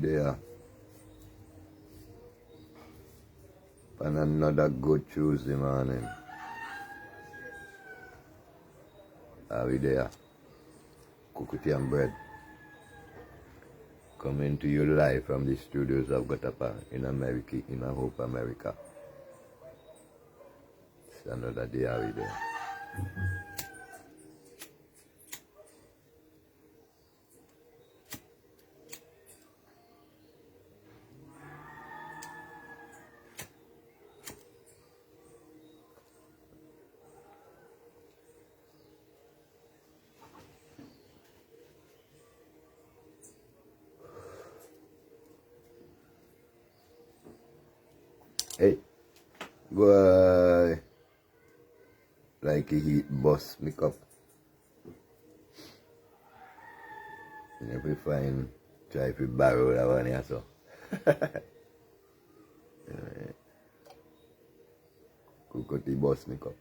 there on another good Tuesday morning. Are we there? Cookie and bread. Coming to you live from the studios of Gotapa in America, in Hope, America. It's another day, are we there? Hey, go like a heat bus me cup. And if we find try to borrow that one here so. Cook the bus me cup.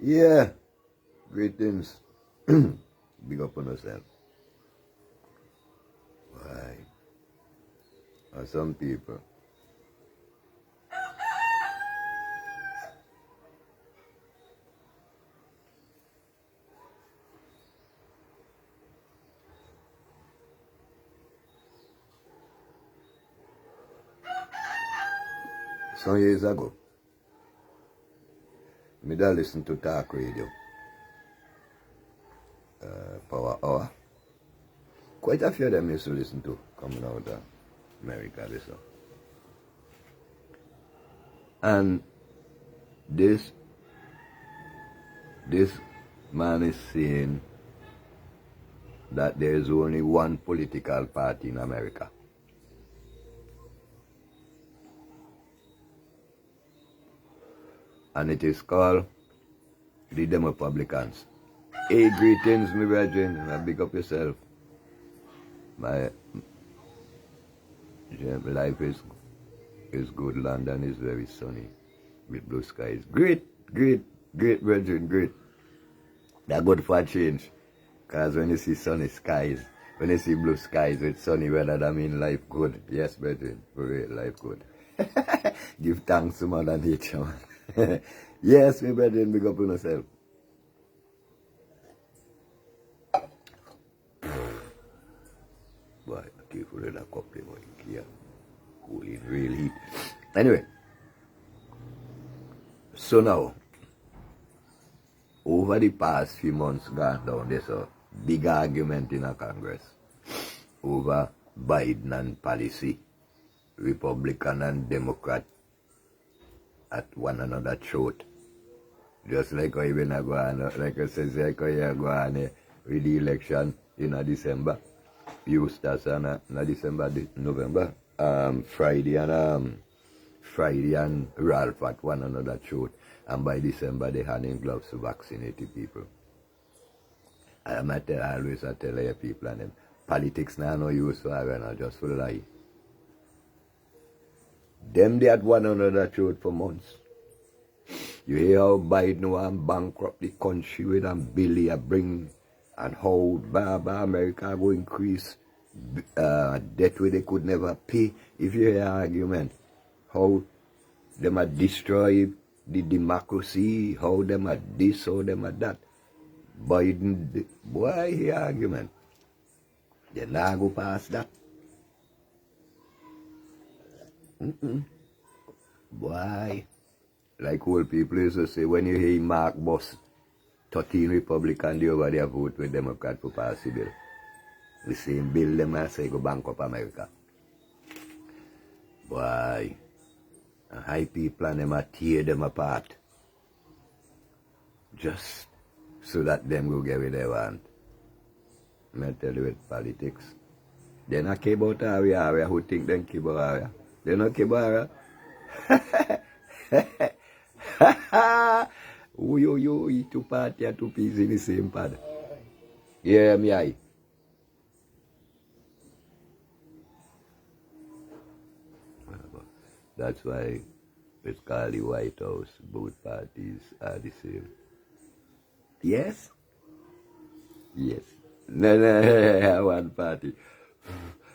Yeah. Greetings. Big up on yourself. Why? Or some people. Some years ago, I did listen to talk radio. Power Hour. Quite a few of them used to listen to coming out of America. Listen. And this man is saying that there is only one political party in America. And it is called the Republicans. Hey, greetings, my brethren, and big up yourself. My life is good. London is very sunny with blue skies. Great, brethren, great. That's good for a change. Because when you see sunny skies, when you see blue skies with sunny weather, that means life good. Yes, brethren, for real, life good. Give thanks to Mother Nature, man. Yes, my brethren, big up on yourself. Boy, careful with that cup, boy. Here, cooling real heat. Anyway, so now, over the past few months gone down, there's a big argument in a Congress over Biden and policy, Republican and Democrat at one another throat. Just like how even I go on, like I said, like how you go on with the election in December. Eustace and December, November, Friday and Ralph at one another throat, and by December they hand in gloves to vaccinate the people. I always tell you people and them, politics now no use for having just for lie. Them they had one another throat for months. You hear how Biden want bankrupt the country with a bill bring, and how America go increase debt where they could never pay. If you hear argument, how them a destroy the democracy, how them a this, how them a that. Biden, boy, hear argument. They not go past that. Boy, like old people used to say, when you hear Mark Boss, 13 Republican, they over there vote with Democrat for pass the bill. The same bill them I say go bank up America. Boy, high people and them a tear them apart. Just so that them go get what they want. I tell you with politics. They not care about area who think they care about area. They not care about area. You two party and two pieces in the same pad. Yeah, me I. That's why It's called the White House. Both parties are the same. Yes? Yes. No, no, one party.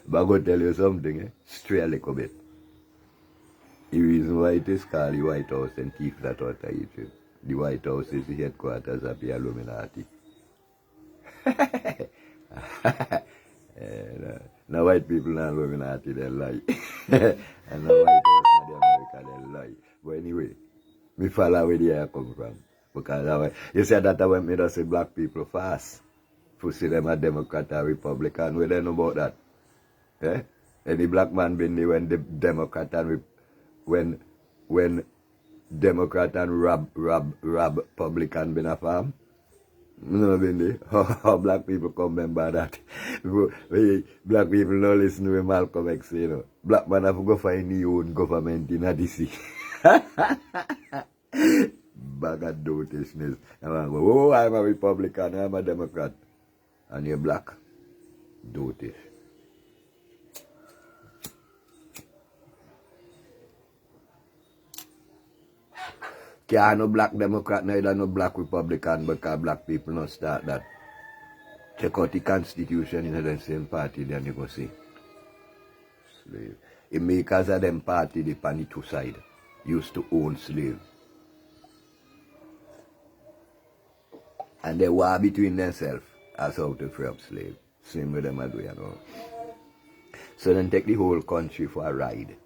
But I'm going to tell you something, straight a little bit. The reason why it is called the White House and keep that out of Egypt. The White House is the headquarters of the Illuminati. Now white people not Illuminati, they lie. And now white house not the America, they lie. But anyway, me follow where the air come from. Because you said that I went me to see black people fast. To see them a Democrat or Republican. We don't know about that. Eh? Any black man been there when the Democrat and when Democrat and Rob Republican been a farm? No, been there. How black people come remember that? Black people no listen to Malcolm X, you know. Black man have to go find his own government in DC. Bag of dotishness. Oh, I'm a Republican, I'm a Democrat. And you're black. Dotish. Can't no black Democrat, neither no black Republican, because black people not start that. Check out the Constitution in the same party, then you go see. Slave. It makers of them party, the on the two side, used to own slave. And they war between themselves as how to free up slave. Same with them as we know. So then take the whole country for a ride.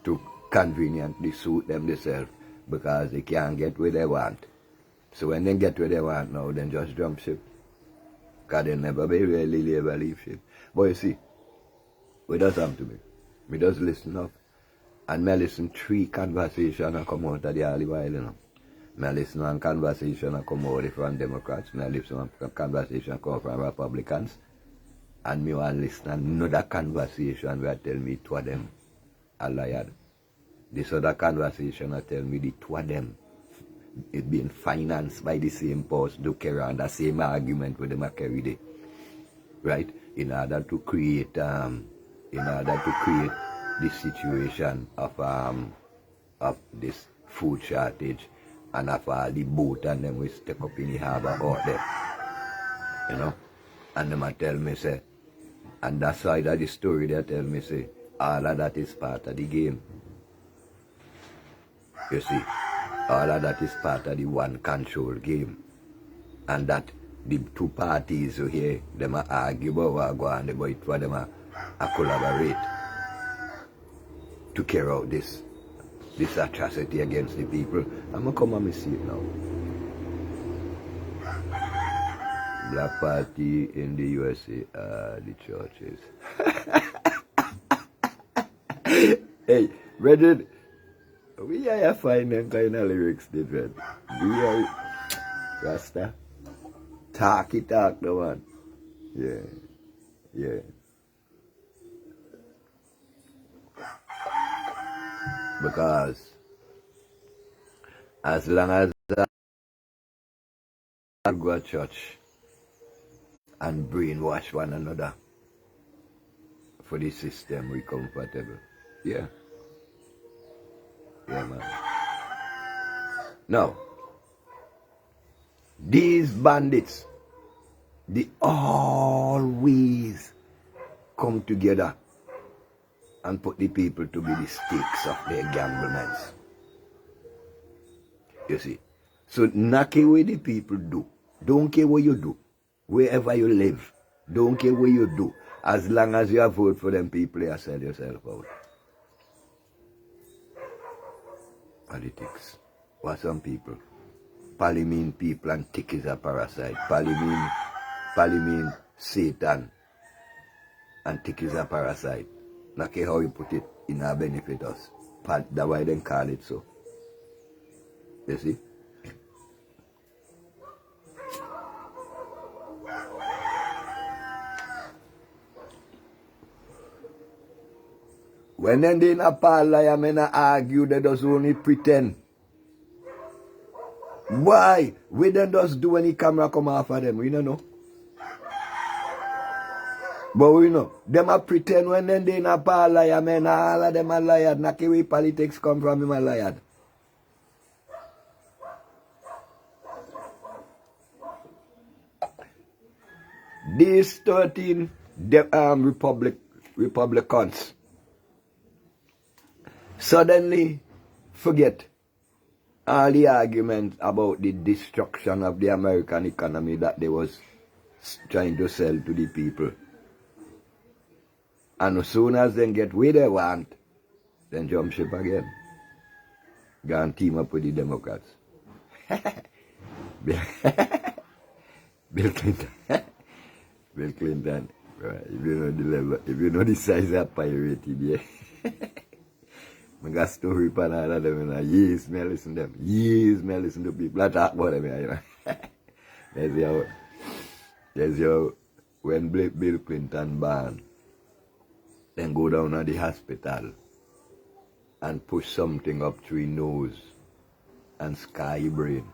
To conveniently suit them themselves because they can't get where they want. So when they get where they want now, then just jump ship. Because they never be really ever leave ship. But you see, what does happen to me? Me just listen up. And me listen 3 conversations and come out of the alley while, you know. Me listen to one conversation and come out from Democrats. Me listen to one conversation come from Republicans. And me want listen to another conversation where tell me 2 of them are liars. This other conversation I tell me the 2 of them it being financed by the same post to carry on the same argument with them I carry day. Right? In order to create the situation of this food shortage and of all the boat and them we stick up in the harbour out there. You know? And them I tell me say, and that side of the story they tell me say, all of that is part of the game. You see, all of that is part of the one control game. And that the 2 parties who here, them are argue about what go on, but for them are collaborate to carry out this atrocity against the people. I'm going to come and see it now. Black party in the USA are the churches. Hey, Brendan, we are find them kind of lyrics different. We are Rasta. Talk, the one. Yeah. Because as long as I go to church and brainwash one another for the system, we comfortable. Yeah. Yeah, man. Now, these bandits, they always come together and put the people to be the stakes of their gamblements. You see. So not care what the people do. Don't care what you do. Wherever you live. Don't care what you do. As long as you vote for them people, you sell yourself out. Politics. What some people? Pali mean people and tick is a parasite. Pali mean Satan and tick is a parasite. Not care how you put it, it not benefit us. That's why they call it so. You see? When they in a parlor, I mean, argue, they just only pretend. Why? We don't just do any camera come off of them, we don't know. But we know, them a pretend when they in a parliament, all of them a liar. Naki way politics come from him a liar. These 13 Republicans suddenly forget all the arguments about the destruction of the American economy that they was trying to sell to the people. And as soon as they get where they want, then jump ship again. Go and team up with the Democrats. Bill Clinton. Bill Clinton. Right. If you know the level, if you know the size of pirate, yeah. I got story for all of them, years me listen to them. Years me listen to people that talk about them, you know. There's your, when Bill Clinton born, then go down to the hospital and push something up through his nose and scar his brain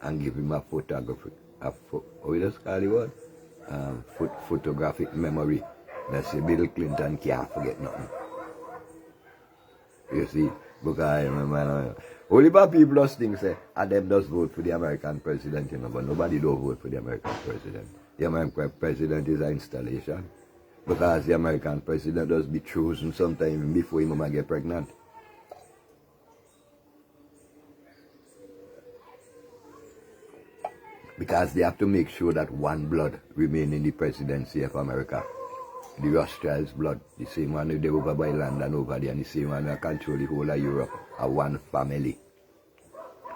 and give him a photography. What is it called? Photographic memory. That's say Bill Clinton can't forget nothing. You see, because I remember, only people just think say, them does vote for the American president, you know, but nobody do vote for the American president. The American president is an installation. Because the American president does be chosen sometime before his mama get pregnant. Because they have to make sure that one blood remain in the presidency of America. The Rothschild's blood, the same one they over by London over there, and the same one that control the whole of Europe, are one family.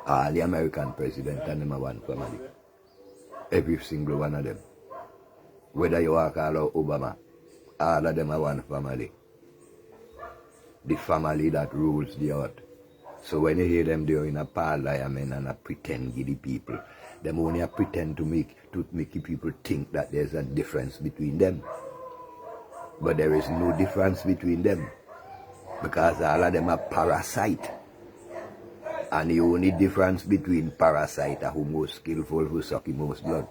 All the American president and them are one family. Every single one of them. Whether you walk out Obama, all of them are one family. The family that rules the earth. So when you hear them there in a parliament and a pretend to the people, them only pretend to make the people think that there's a difference between them. But there is no difference between them. Because all of them are parasite. And the only difference between parasite and who most skillful who suck the most blood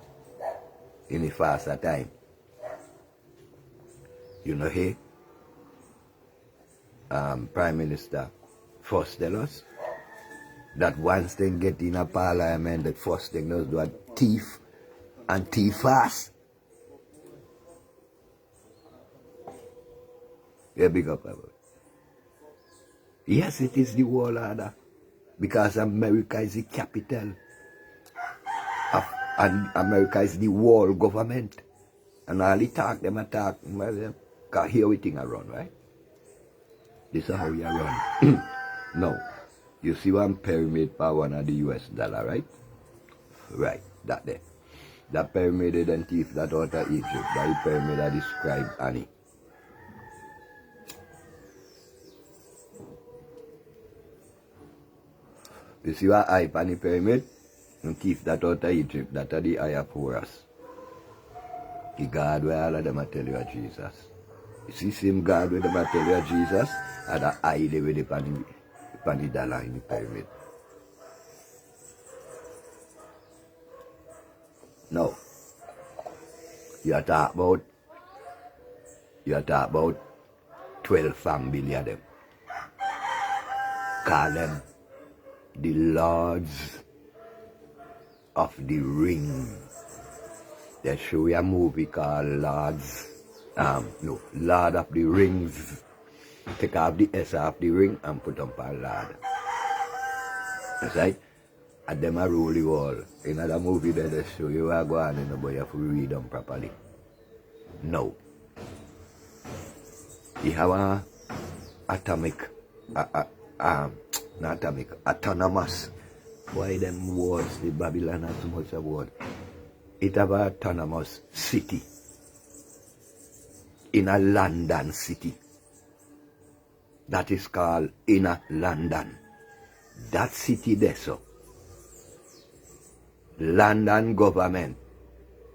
in the faster time. You know, hey, Prime Minister first tell us that once they get in a parliament, the first thing does do a thief and thief fast. Yeah, big up about it. Yes, it is the world order. Because America is the capital. And America is the world government. And all the talk, them attack, because here we think around, right? This is how we are run. Now, you see one pyramid for one of the US dollar, right? Right, that there. That pyramid they then thief that out of Egypt. That pyramid I described Annie. You see what eye on the pyramid? And thief that out of Egypt. That are the eye of Horus. The God where all of them tell you are Jesus. You see same God where them tell you are Jesus, and the eye they with the dollar in the pyramid. Now, you talk about 12 family of them. Call them the Lords of the Ring. They show you a movie called Lord of the Rings. Take off the S off the ring and put on a Lord. That's right? And them a rule the world. In other movie they show you how go on, but you have to read them properly. No. You have a autonomous. Why them words, the Babylon has so much of word. It have an autonomous city. In a London city. That is called Inner London. That city there, so. London government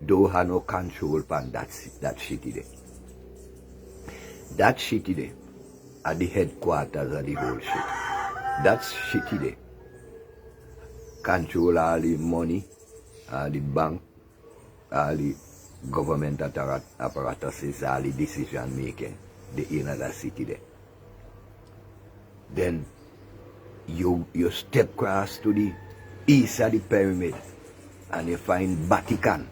don't have no control upon that city there. That city there are the headquarters of the whole shit. That city there control all the money, all the bank, all the government apparatus is all the decision making, the inner the city there. Then you step across to the east of the pyramid and you find Vatican.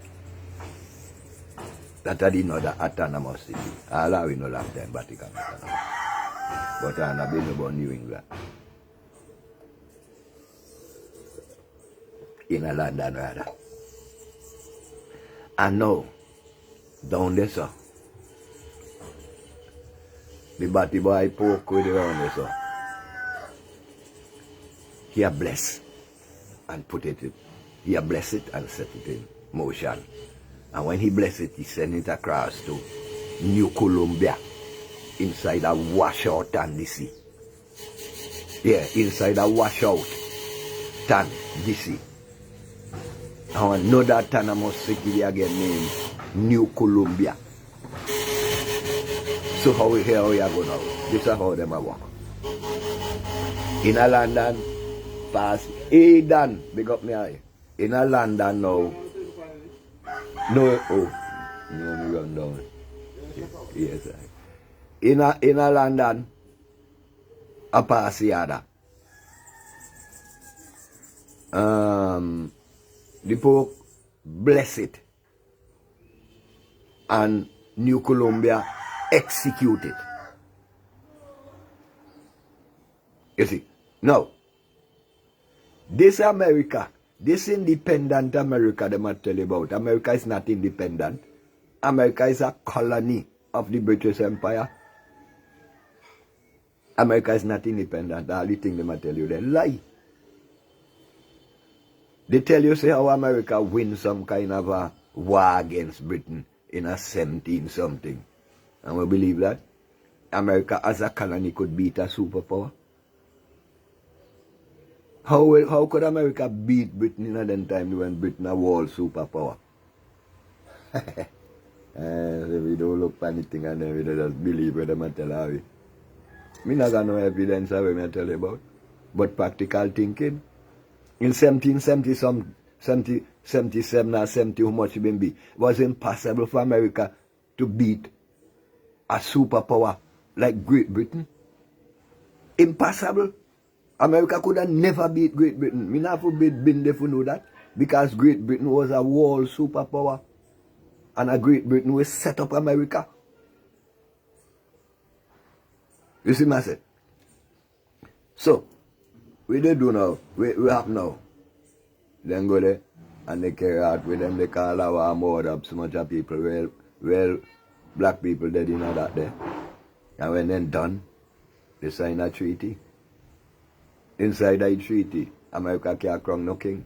That are another autonomous city. All we know last time Vatican autonomous. But I have been about New England. In a London rather. And now, down there, sir, the batty boy poke with around there, sir. He a bless and put it in. He a bless it and set it in motion. And when he bless it, he send it across to New Columbia, inside a washout and DC. Yeah, inside a washout tan DC. And another autonomous city again named New Columbia. So how we are going now? This is how them work. In a London, fast. Hey Dan, big up me eye. In a London now. No, oh, no, me run down. Yes, in a London, a passiada. The Pope bless it, and New Columbia execute it. You see, now, this America, this independent America they might tell you about, America is not independent. America is a colony of the British Empire. America is not independent. All the thing they might tell you, they lie. They tell you, say, how America win some kind of a war against Britain in a 17-something. And we believe that America as a colony could beat a superpower. How could America beat Britain in that time when Britain a world superpower? We don't look for anything and then we just believe what them tell you. Me not got no evidence of what I tell you about. But practical thinking. In 1777 or 70, how much it been be? It was impossible for America to beat a superpower like Great Britain. Impossible. America could have never beat Great Britain. Me not forbid been there to know that. Because Great Britain was a world superpower. And a Great Britain will set up America. You see my say? So, what they do now? We have now. Then go there and they carry out with them. They call our mode up so much of people. Well, black people they didn't know that there. And when then done, they sign a treaty. Inside that treaty, America can't crown no king.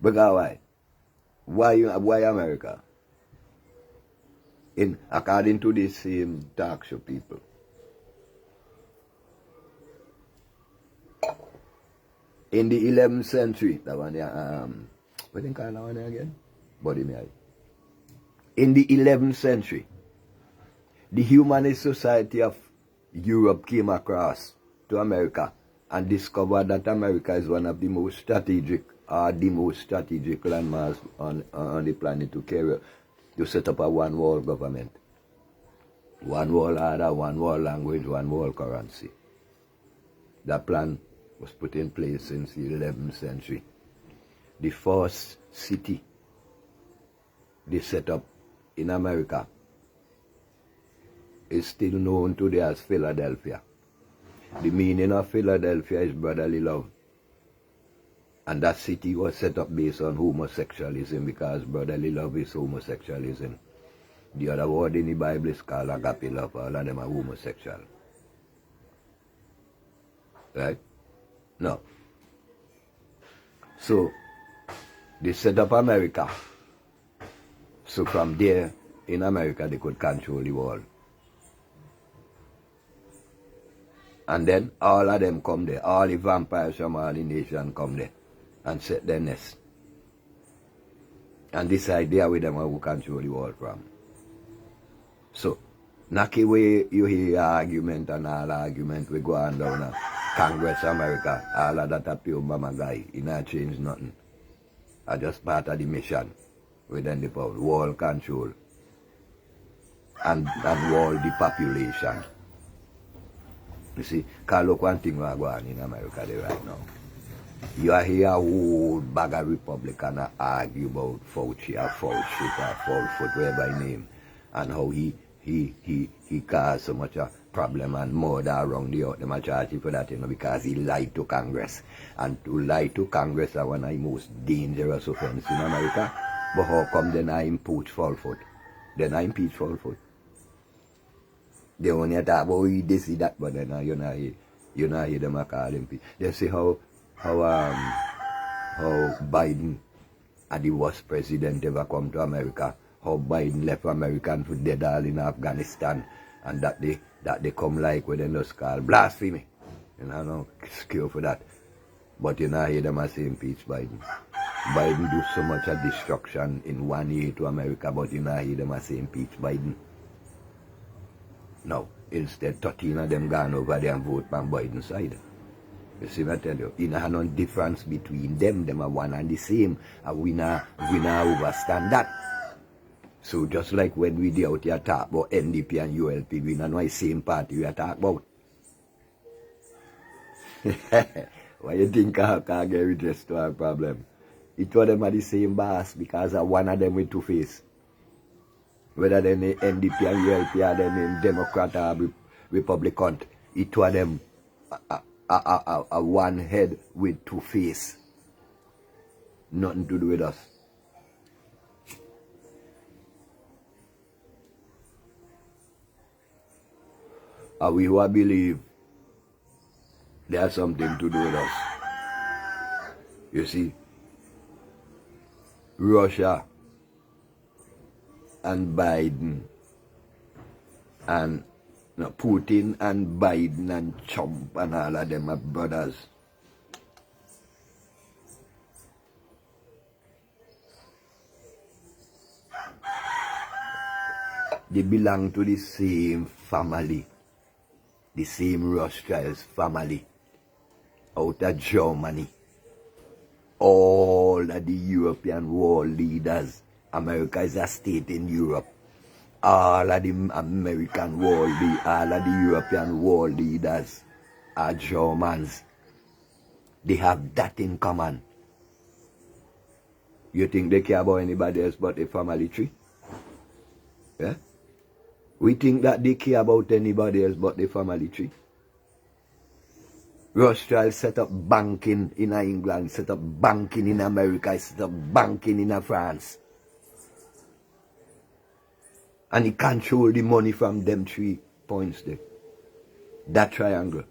Because why? Why America? According to the same talk show people. In the 11th century, that one there, what do you call that one there again? Body me eye. In the 11th century, the Humanist Society of Europe came across to America and discovered that America is one of the most strategic landmarks on the planet to set up a one world government. One world order, one world language, one world currency. That plan was put in place since the 11th century. The first city they set up in America is still known today as Philadelphia. The meaning of Philadelphia is brotherly love. And that city was set up based on homosexualism because brotherly love is homosexualism. The other word in the Bible is called agape love. All of them are homosexual. Right? No. So, they set up America. So from there, in America, they could control the world. And then all of them come there. All the vampires from all the nations come there and set their nest. And this idea with them who control the world from. So, knock away you hear argument and all argument we go on down Congress America, all of that a pure mama guy. It not change nothing. are just part of the mission within the power, world control, and world depopulation. You see, because look one thing going on in America there right now. You are here a whole bag of Republicans argue about Fauci or Fauci or Fauci, whatever his name, and how he caused so much a problem and murder around the earth. Them a charge him for that, because he lied to Congress. And to lie to Congress is one of the most dangerous offense in America. But how come they not impeach Fulford? They not impeach Fulford. They only talk about this, that, but then you not hear them call him. They see how Biden are the worst president ever come to America. How Biden left American for dead all in Afghanistan, and that they come like what they just call blasphemy. You know, no excuse for that. But you know, hear them as say impeach Biden. Biden do so much of destruction in 1 year to America, but you know, hear them as say impeach Biden. No, instead 13 of them gone over there and vote on Biden's side. You see what I tell you? You know, no difference between them. Them are one and the same. And we not overstand that. So just like when we out here talk about NDP and ULP, we not know the same party we are talking about. Why you think I can't get redress to our problem? It was them are the same boss because one of them with two face. Whether they name NDP and ULP or they name Democrat or Republican, it was them a one head with two face. Nothing to do with us. And we who believe they have something to do with us. You see, Russia and Biden and Putin and Biden and Trump and all of them are brothers. They belong to the same family, the same Rothschilds family out of Germany. All of the European world leaders, America is a state in Europe. All of the American world leaders, all of the European world leaders are Germans. They have that in common. You think they care about anybody else but the family tree? Yeah? We think that they care about anybody else but the family tree. Rothschild set up banking in England, set up banking in America, set up banking in France. And he control the money from them 3 points there. That triangle.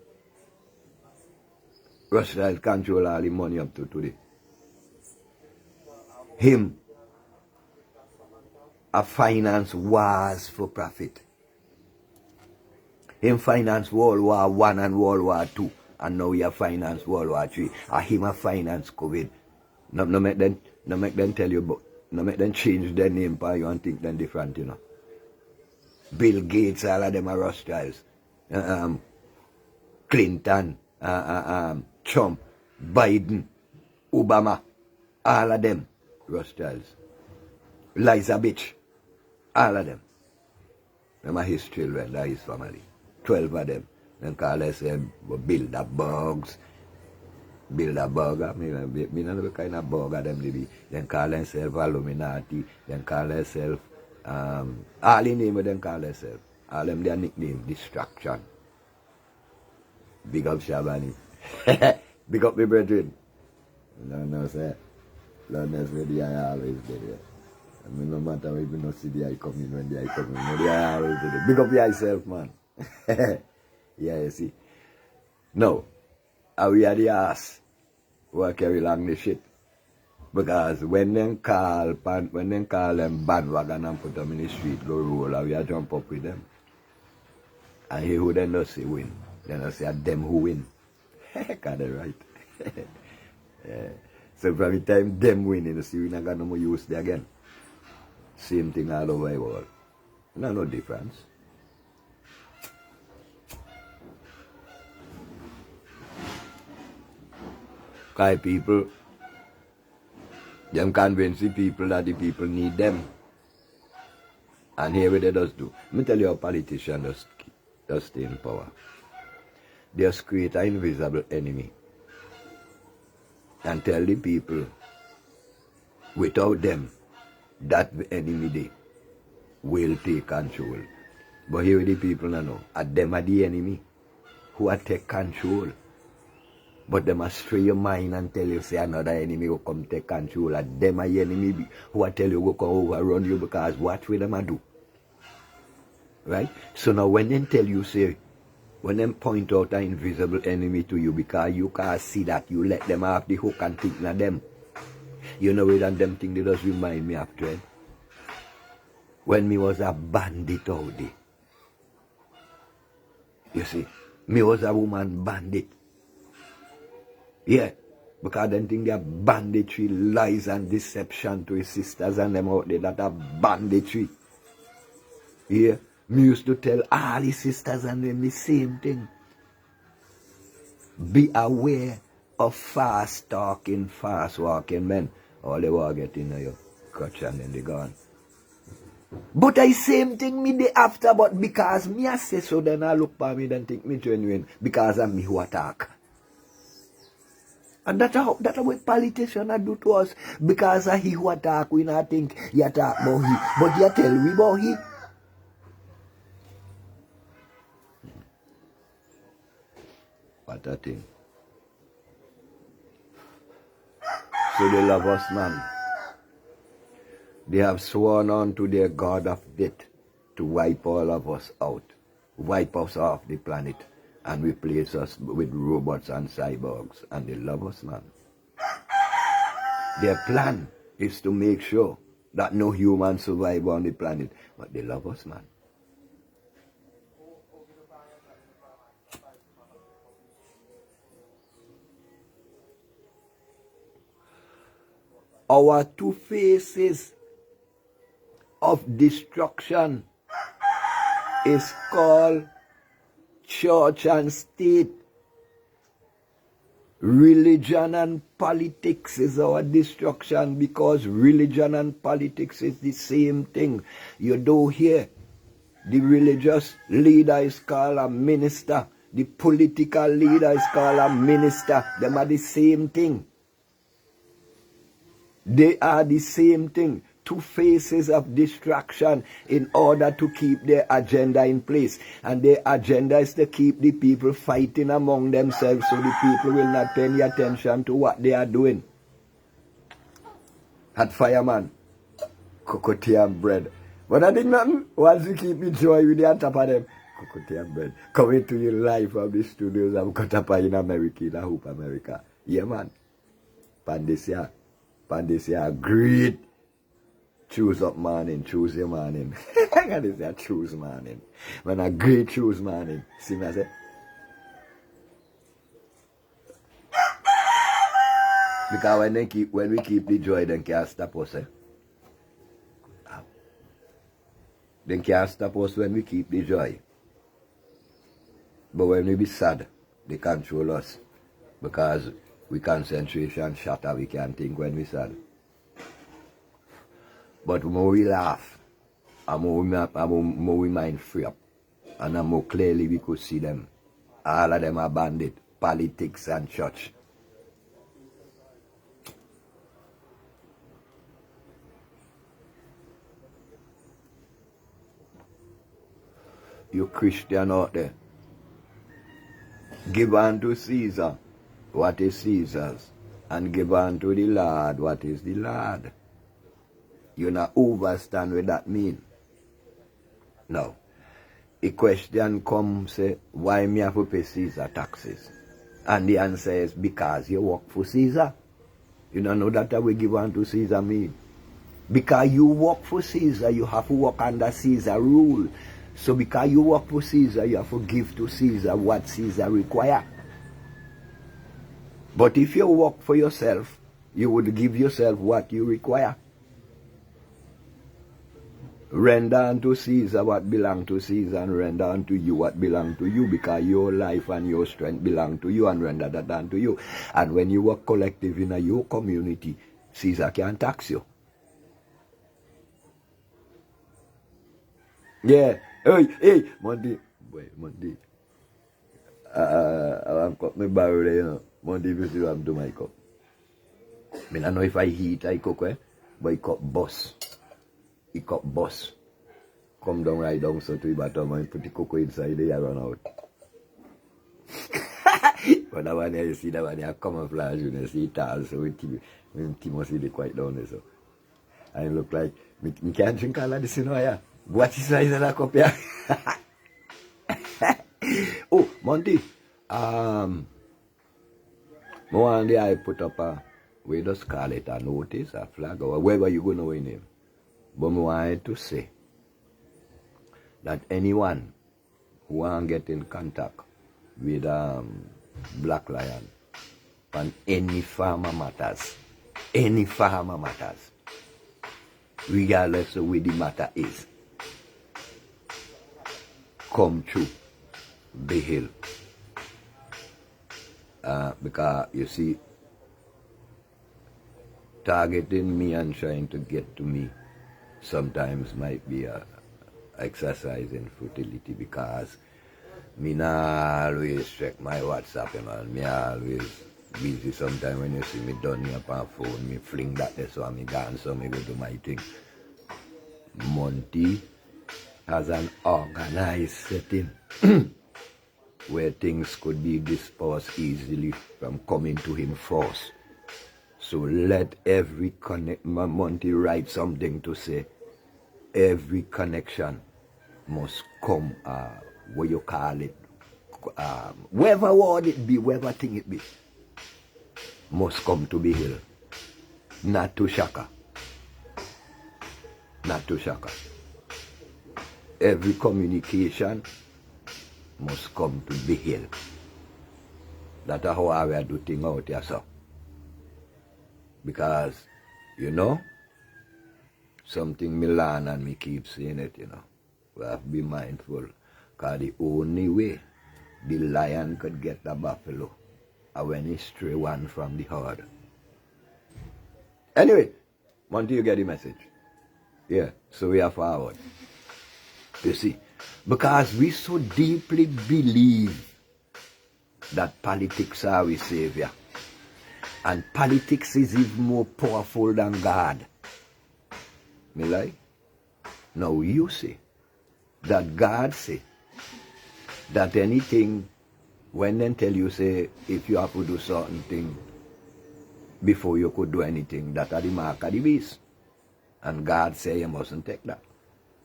Rothschild control all the money up to today. Him a finance wars for profit. Him finance World War I and World War II. And now he a finance World War III. And him a finance COVID. No make them tell you, but no make them change their name for you and think them different, you know. Bill Gates, all of them are Rothschilds. Clinton, Trump, Biden, Obama, all of them Rothschilds. Liza Bitch, all of them. Them are his children, that is his family. 12 of them. Then call themselves Bilderbergs. Bilderberger, me not know the kind of burger them they be. Then call themselves Illuminati. Then call themselves all the name of them call themselves. All them their nickname, Distraction. Big up Shabani. Big up me brethren. No, sir. Lord knows where the eye always there. I mean, no matter if you don't see the eye coming when the eye coming, no, the eye always there. Big up yourself, man. Yeah, you see. No. We are the ass who carry along the shit. Because when them call them bandwagon and put them in the street, go roll, we are jump up with them. And he who then does say win. Then I say them who win. Got it right. Yeah. So from the time them win, you see, we not got no more use there again. Same thing all over the world. No difference. Because people Them convince the people that the people need them. And here what they just do. Let me tell you how politicians just stay in power. They just create an invisible enemy. And tell the people, without them, that enemy they will take control. But here the people know, at them are the enemy who are take control. But them must stray your mind and tell you, say another enemy will come take control. At them are the enemy who are tell you will come overrun you because what will them do? Right? So now when they tell you, say, when them point out an invisible enemy to you because you can't see that, you let them off the hook and think of them. You know what them thing they just remind me of dread? When me was a bandit out there. You see, me was a woman bandit. Yeah, because them think they're banditry, lies and deception to his sisters and them out there that are banditry. Yeah, me used to tell all his sisters and them the same thing. Be aware of fast talking, fast walking men. All they were getting in your crutch and then they gone. But I same thing me the after, but because me I say so, then I look for me then think me genuine because I'm me who attack. And that's what politicians do to us. Because he who attack, we not think he attack about he. But you tell we about he. What a thing. So they love us, man. They have sworn on to their God of death to wipe all of us out. Wipe us off the planet. And replace us with robots and cyborgs. And they love us, man. Their plan is to make sure that no human survive on the planet. But they love us, man. Our two faces of destruction is called church and state. Religion and politics is our destruction because religion and politics is the same thing. You do hear the religious leader is called a minister. The political leader is called a minister. Them are the same thing. They are the same thing. Two faces of distraction in order to keep their agenda in place. And their agenda is to keep the people fighting among themselves so the people will not pay any attention to what they are doing. At fireman, cocoa and bread. But I think nothing. Once you keep it joy with the on top of them, cocoa and bread. Coming to you live from the studios of Cotapa in America, in Hope America. Yeah, man. Pandisia, great. Choose up morning, choose your morning. I gotta say choose morning. When a great choose morning. See me I say? Because when we keep the joy, then can't stop us, eh? Then can't stop us when we keep the joy. But when we be sad, they control us. Because we concentration shatter, we can't think when we sad. But more we laugh, and more we mind free up, and more clearly we could see them. All of them are bandit, politics and church. You Christian out there, give unto Caesar what is Caesar's, and give unto the Lord what is the Lord. You not understand what that mean. Now, a question comes, say, why me have to pay Caesar taxes? And the answer is because you work for Caesar. You don't know that we give unto Caesar mean. Because you work for Caesar, you have to work under Caesar rule. So because you work for Caesar, you have to give to Caesar what Caesar require. But if you work for yourself, you would give yourself what you require. Render unto Caesar what belong to Caesar, and render unto you what belong to you, because your life and your strength belong to you, and render that unto you. And when you work collective in your community, Caesar can't tax you. Yeah. Hey, Monty. Boy, Monty. I want to cut my barrel there, you know. Monty, if you see what I'm doing, my cup. I don't know if I heat, I cook, but it cup bust. It cup bust. Come down right down so to the bottom and put the cocoa inside there and run out. But that one there, you see that one there camouflage, you see it all, so when Timo see the quite down there, so. I look like, me can't drink all of this, you know, yeah. What is the size of that cup, yeah? Oh, Monty, one day I put up we just call it a notice, a flag, or wherever you going to win him. But I wanted to say that anyone who want to get in contact with Black Lion on any farmer matters, regardless of where the matter is, come through the hill. Because you see, targeting me and trying to get to me sometimes might be a exercise in futility, because me not always check my WhatsApp, man. Me always busy. Sometimes when you see me done here on phone, me fling that there, so me dance, so me go do my thing. Monty has an organized setting where things could be dispersed easily from coming to him first. So let every Monty write something to say. Every connection must come, what you call it, wherever word it be, wherever thing it be, must come to the hill. Not to Shaka. Not to Shaka. Every communication must come to the hill. That's how I do things out here, so. Because, you know, something me learn and me keep saying it, you know. We have to be mindful. Because the only way the lion could get the buffalo is when he stray one from the herd. Anyway, Monty, you get the message? Yeah, so we are forward. You see, because we so deeply believe that politics are our savior. And politics is even more powerful than God. Me lie? Now you say that God say that anything, when they tell you, say, if you have to do certain thing before you could do anything, that are the mark of the beast. And God say you mustn't take that.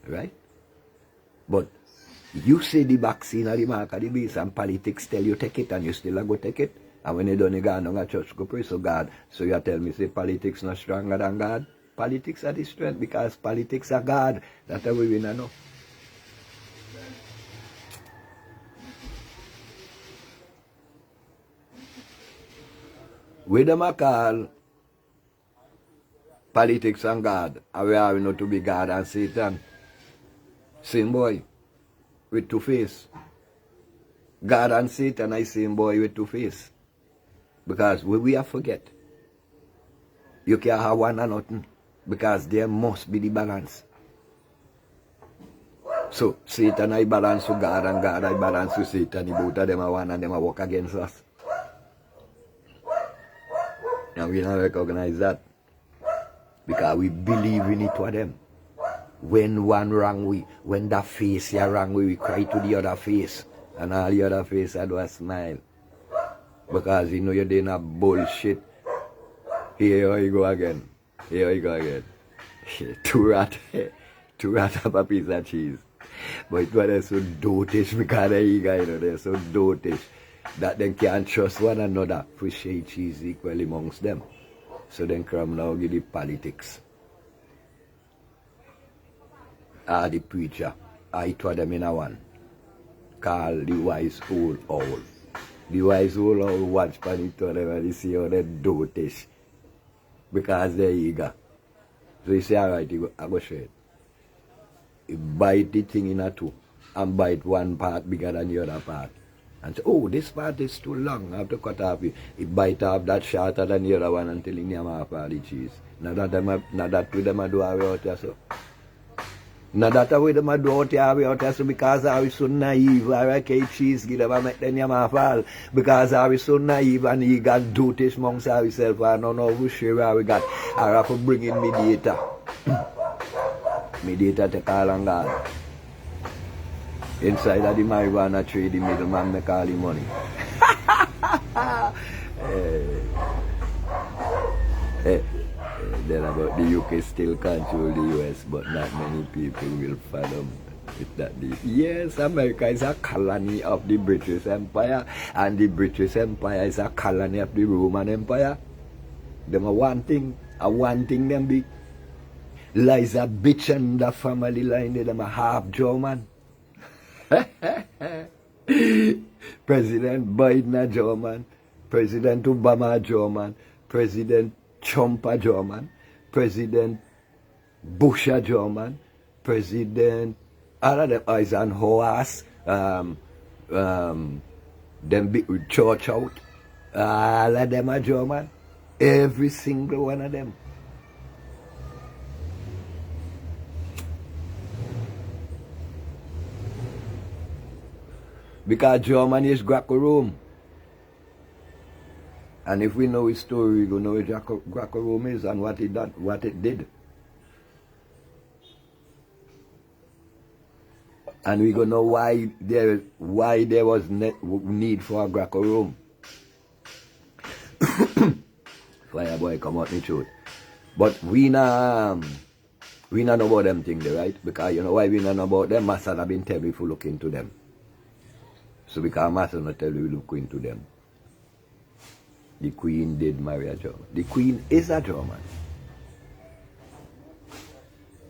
Right? But you say the vaccine are the mark of the beast, and politics tell you take it, and you still go take it. And when you don't go down to church, go pray to God. So you tell me, say, politics not stronger than God? Politics are the strength, because politics are God. That's how we win, I know. We them a call politics and God, and we are not to be God and Satan. Same boy with two face. God and Satan are same boy with two face. Because we have forget. You can't have one and nothing. Because there must be the balance. So Satan I balance to God, and God I balance to Satan. The both of them are one, and them are work against us. And we don't recognize that. Because we believe in it for them. When one wrong we, when that face is wrong we cry to the other face. And all the other face I do a smile. Because you know you're doing a bullshit. Here you go again. Here you go again. Two rat have a piece of cheese. But they're so dotish because they're eager, you know, they're so dotish that they can't trust one another to share cheese equally amongst them. So then come now give the politics. The preacher, I told them in a one. Call the wise old owl. The wise old owl watch Panito and they see how they're dotish. Because they're eager. So he say, alright, I go share it. He bite the thing in a two and bite one part bigger than the other part. And say, oh, this part is too long, I have to cut off it. He bite off that shorter than the other one until he name off all the cheese. Now that with them I do away out there, so. Now that way them I do out there, so because I was so naive, I reckon cheese give them a make them name off all. Because I was so naive and he got dotish amongst himself, I don't know who share we got. I have to bring in me data. Me data take all and God. Inside of the marijuana trade, the middleman make all the money. Then about the UK still control the US, but not many people will fathom it that deep. Yes, America is a colony of the British Empire, and the British Empire is a colony of the Roman Empire. Them are one thing them big. Lies a bitch and the family line, them a half German. President Biden a German, President Obama a German, President Trump a German, President Bush a German, President all of them Eisenhower's them big church out, all of them a German, every single one of them. Because Germany is Greco-Rome. And if we know his story, we go know what Greco-Rome is and what it did. And we go know why there was need for a Greco-Rome. Fireboy come out the truth. But we not know about them things, right? Because you know why we not know about them? Master have been telling me to look into them. So because Master not tell you to look into them. The Queen did marry a German. The Queen is a German.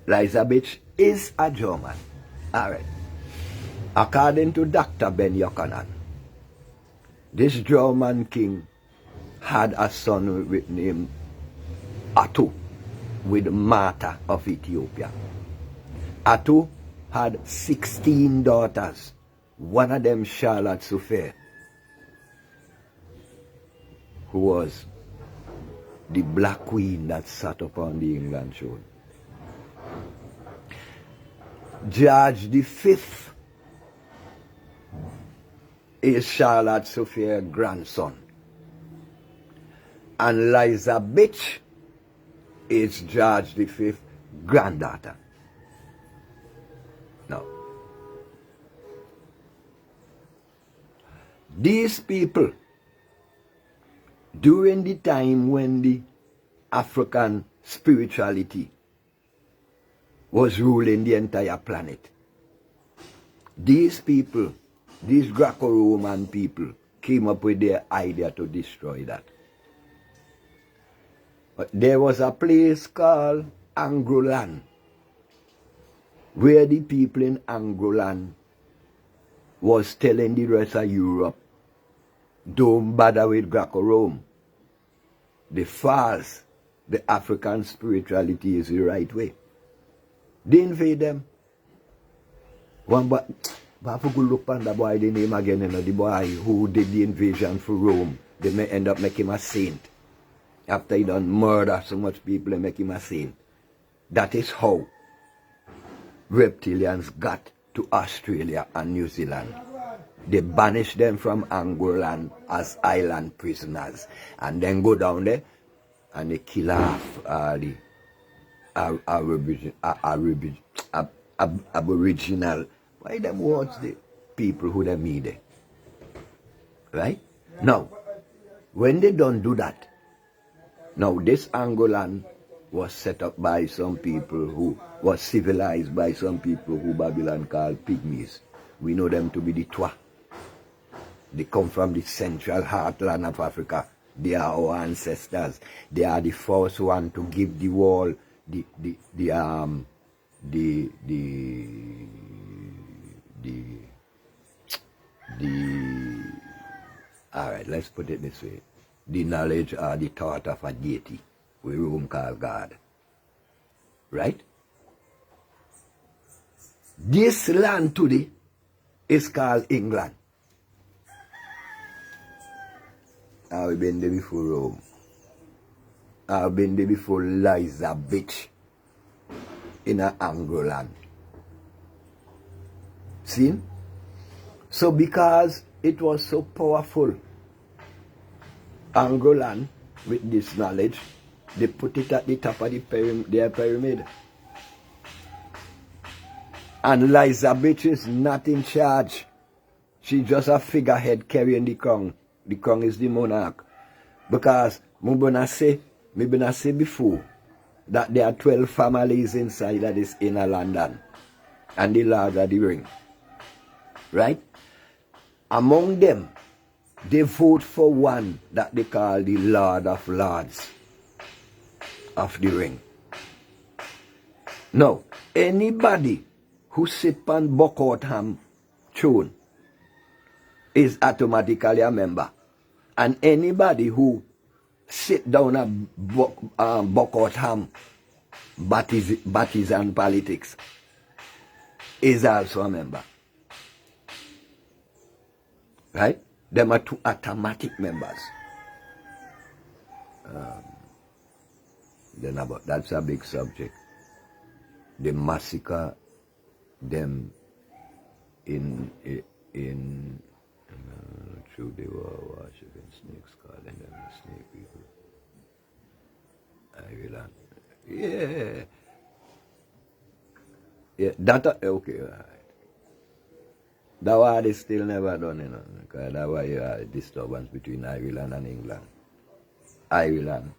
Elizabeth is a German. Alright. According to Dr. Ben Yochanan, this German king had a son with name Atu with Martha of Ethiopia. Atu had 16 daughters. One of them, Charlotte Sophia, who was the black queen that sat upon the England throne. George V is Charlotte Sophia's grandson. And Elizabeth is George V's granddaughter. Now, these people, during the time when the African spirituality was ruling the entire planet, these people, these Greco-Roman people, came up with their idea to destroy that. But there was a place called Angolan, where the people in Angolan was telling the rest of Europe, don't bother with Greco-Rome. The false, the African spirituality is the right way. They invade them. But if you look on the boy, the name again, you know, the boy who did the invasion for Rome, they may end up making him a saint. After he done murder so much people, they make him a saint. That is how reptilians got to Australia and New Zealand. They banished them from Angolan as island prisoners, and then go down there and they kill off the Aboriginal. Why them watch the people who they meet there? Right? Now, when they don't do that, now this Angolan was set up by some people who was civilized by some people who Babylon called pygmies. We know them to be the Twa. They come from the central heartland of Africa. They are our ancestors. They are the first one to give the world all right, let's put it this way. The knowledge or the thought of a deity, we Rome call God. Right? This land today is called England. I've been there before Rome. I've been there before Liza bitch in a Angolan. See? So because it was so powerful, Angolan, with this knowledge, they put it at the top of their pyramid. And Liza bitch is not in charge. She's just a figurehead carrying the crown. The crown is the monarch. Because me been say before that there are 12 families inside of this inner London. And the Lord of the Ring. Right? Among them, they vote for one that they call the Lord of Lords of the Ring. Now, anybody who sit on Buckingham throne is automatically a member. And anybody who sit down at Buckingham partisan politics is also a member. Right? Them are two automatic members. Then about that's a big subject. The massacre them in through the war worshipping snakes, calling them the snake people. Ireland. Yeah. Yeah, that okay, right. That war is still never done, you know, because that's why you have a disturbance between Ireland and England. Ireland,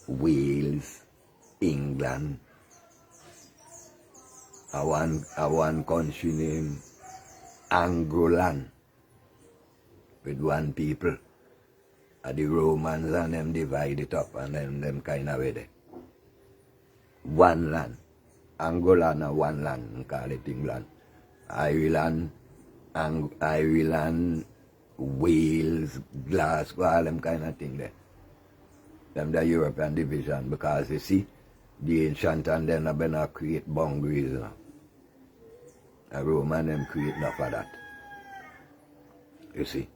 Wales, England, a one country named Angolan with one people. The Romans and them divide it up and then them kind of way there. One land. Angolan and one land, call it England. Ireland, Wales, Glasgow, all them kind of thing there. Them the European division, because you see, the ancient and then have been create boundaries, you know. The Roman them create enough of that. You see.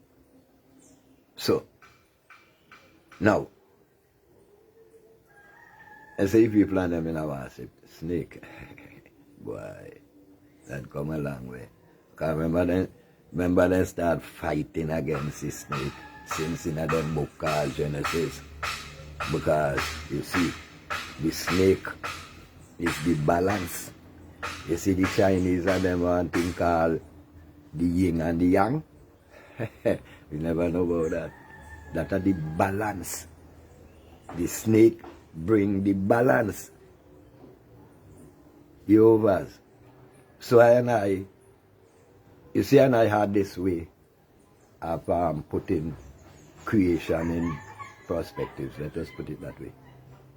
So, now, I say people and them in a worship, snake, boy, that come a long way. Because remember they start fighting against the snake since in them book called Genesis. Because, you see, the snake is the balance. You see the Chinese and them one thing called the yin and the yang. We never know about that. That are the balance. The snake bring the balance. Jehovah's. So you see, and I had this way of putting creation in perspectives. Let us put it that way.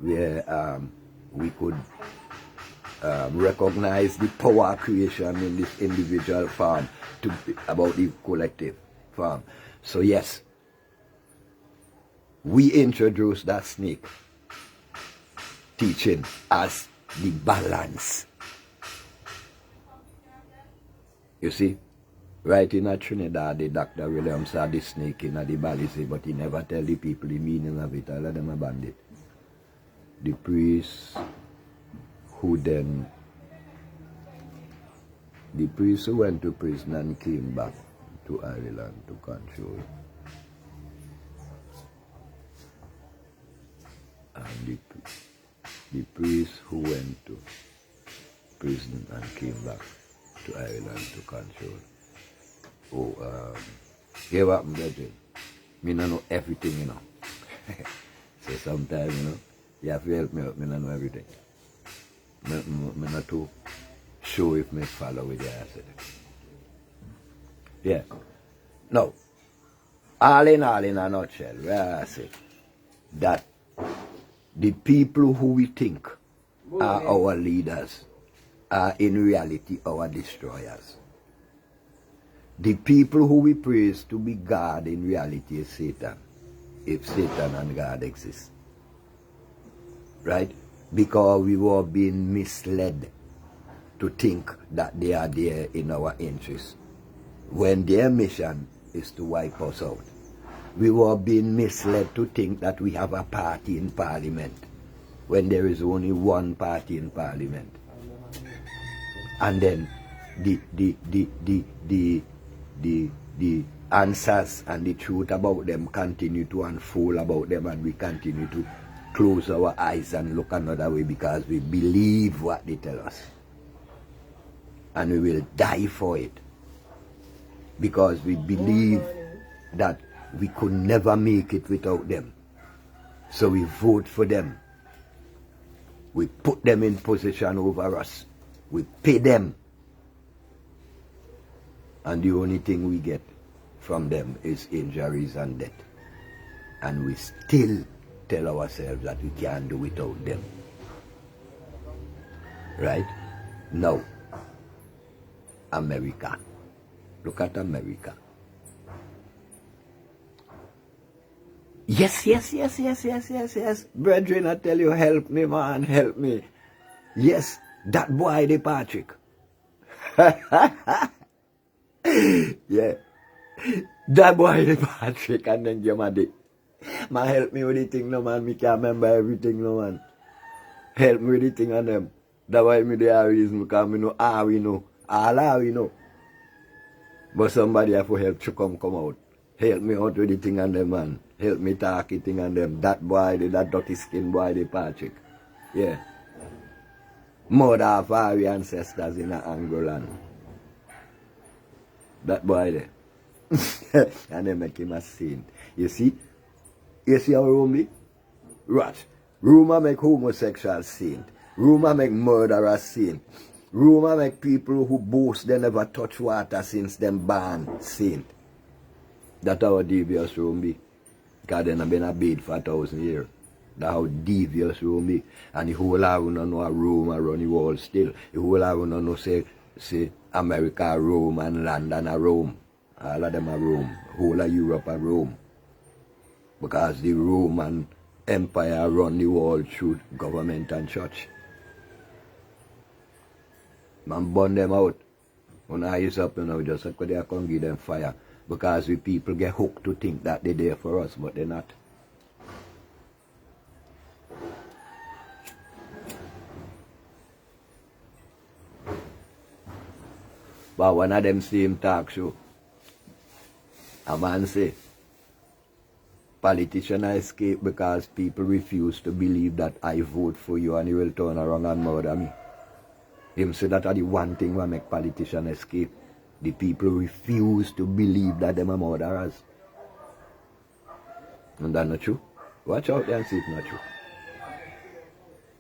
Where we could recognize the power of creation in this individual form about the collective form. So yes, we introduce that snake teaching as the balance. You see, right in Trinidad, the Dr. Williams saw the snake in the balance, but he never tell the people the meaning of it. All of them abandoned it. The priest who went to prison and came back to Ireland to control. And the priest who went to prison and came back to Ireland to control. Here what I'm getting. Me not know everything, you know. So sometimes, you know, you have to help me out. Me not know everything. Me not too sure if me follow with you, I said. Yeah. Now, all in a nutshell, where I say that the people who we think are our leaders are in reality our destroyers. The people who we praise to be God in reality is Satan, if Satan and God exist. Right? Because we were being misled to think that they are there in our interest, when their mission is to wipe us out. We were being misled to think that we have a party in Parliament when there is only one party in Parliament. And then the answers and the truth about them continue to unfold about them, and we continue to close our eyes and look another way because we believe what they tell us. And we will die for it because we believe that we could never make it without them. So we vote for them. We put them in position over us. We pay them. And the only thing we get from them is injuries and death. And we still tell ourselves that we can't do without them. Right? Now, America. Look at America. Yes. Brethren, I tell you, help me, man, help me. Yes, that boy, the Patrick. Yeah. That boy, the Patrick, and then Jamadi. Man, help me with the thing, no, man. Me can't remember everything, no, man. Help me with the thing and them. That's why me the reason, because me know all we know. All we know. But somebody have to help to come out. Help me out with the thing and them, man. Help me talk the thing and them. That boy, that dirty skin boy, the Patrick. Yeah. Mother of our ancestors in Angolan. That boy there. And they make him a saint. You see? You see how Rome be? Right. Rumor make homosexual saint. Rumor make murderer saint. Rumor make people who boast they never touch water since them born saint. That's how devious Rome be. Because they have been a bed for 1,000 years. That's how devious Rome be. And the whole of you know a Rome around the world still. The whole of you know say America, Rome, and London are Rome. All of them are Rome. Whole of Europe are Rome. Because the Roman Empire run the world through government and church. Man, burn them out. When I is up, you know, just like they can give them fire. Because we people get hooked to think that they're there for us, but they're not. But one of them same talk show, a man say, politicians escape because people refuse to believe that I vote for you and you will turn around and murder me. Him say that are the one thing that make politicians escape. The people refuse to believe that them are murderers. And that's not true. Watch out there and see it's not true.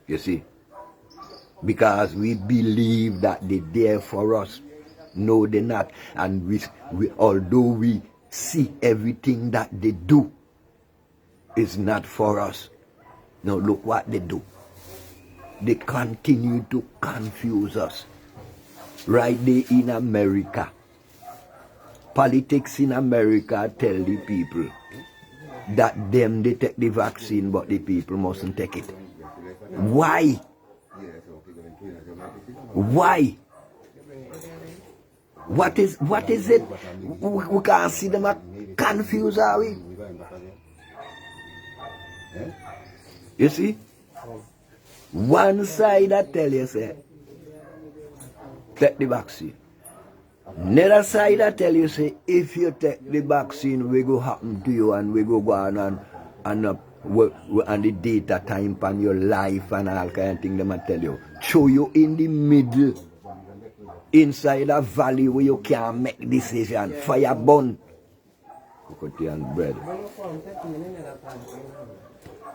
You see? Because we believe that they're there for us. No, they're not. And we although we see everything that they do is not for us. Now look what they do. They continue to confuse us. Right there in America. Politics in America tell the people that them they take the vaccine but the people mustn't take it. Why? Why? What is it? We can't see them confused, are we? You see? One side I tell you, say, take the vaccine. Another side I tell you, say, if you take the vaccine, we go happen to you and we go on and the data time on your life and all kind of things them I tell you. Show you in the middle, inside a valley where you can't make decision. Fire burn. Cocoa and bread.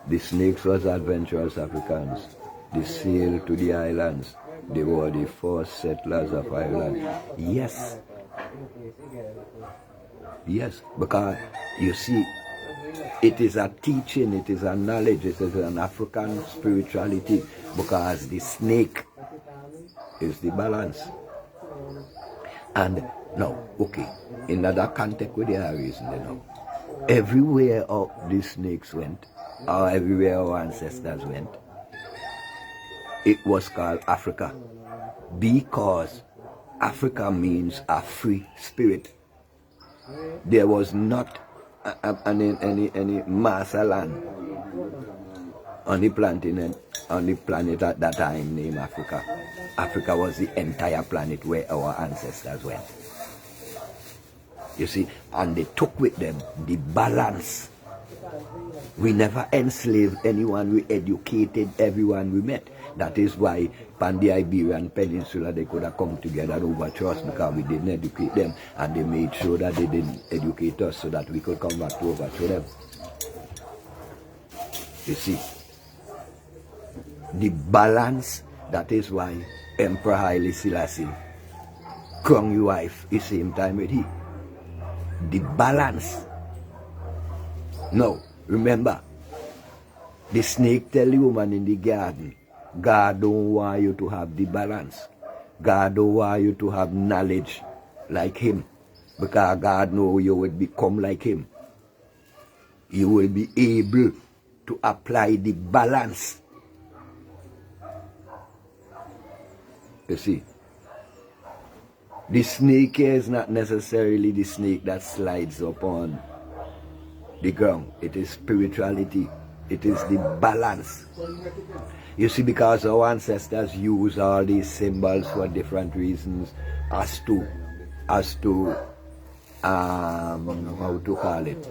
The snakes was adventurous Africans. They sailed to the islands. They were the first settlers of Ireland. Yes. Yes, because you see, it is a teaching, it is a knowledge, it is an African spirituality, because the snake is the balance. And now, okay, in that context with the reason, you know, everywhere the snakes went, or everywhere our ancestors went, it was called Africa, because Africa means a free spirit. There was not and in any mass of land on the planet at that time named Africa. Africa was the entire planet where our ancestors went. You see, and they took with them the balance. We never enslaved anyone, we educated everyone we met. That is why on the Iberian Peninsula they could have come together and overthrow us, because we didn't educate them, and they made sure that they didn't educate us so that we could come back to overthrow them. You see, the balance, that is why Emperor Haile Selassie crowned his wife the same time with he. The balance. Now, remember, the snake tell the woman in the garden, God don't want you to have the balance. God don't want you to have knowledge like him, because God knows you will become like him. You will be able to apply the balance. You see, the snake here is not necessarily the snake that slides upon the ground. It is spirituality. It is the balance. You see, because our ancestors use all these symbols for different reasons, as to how to call it,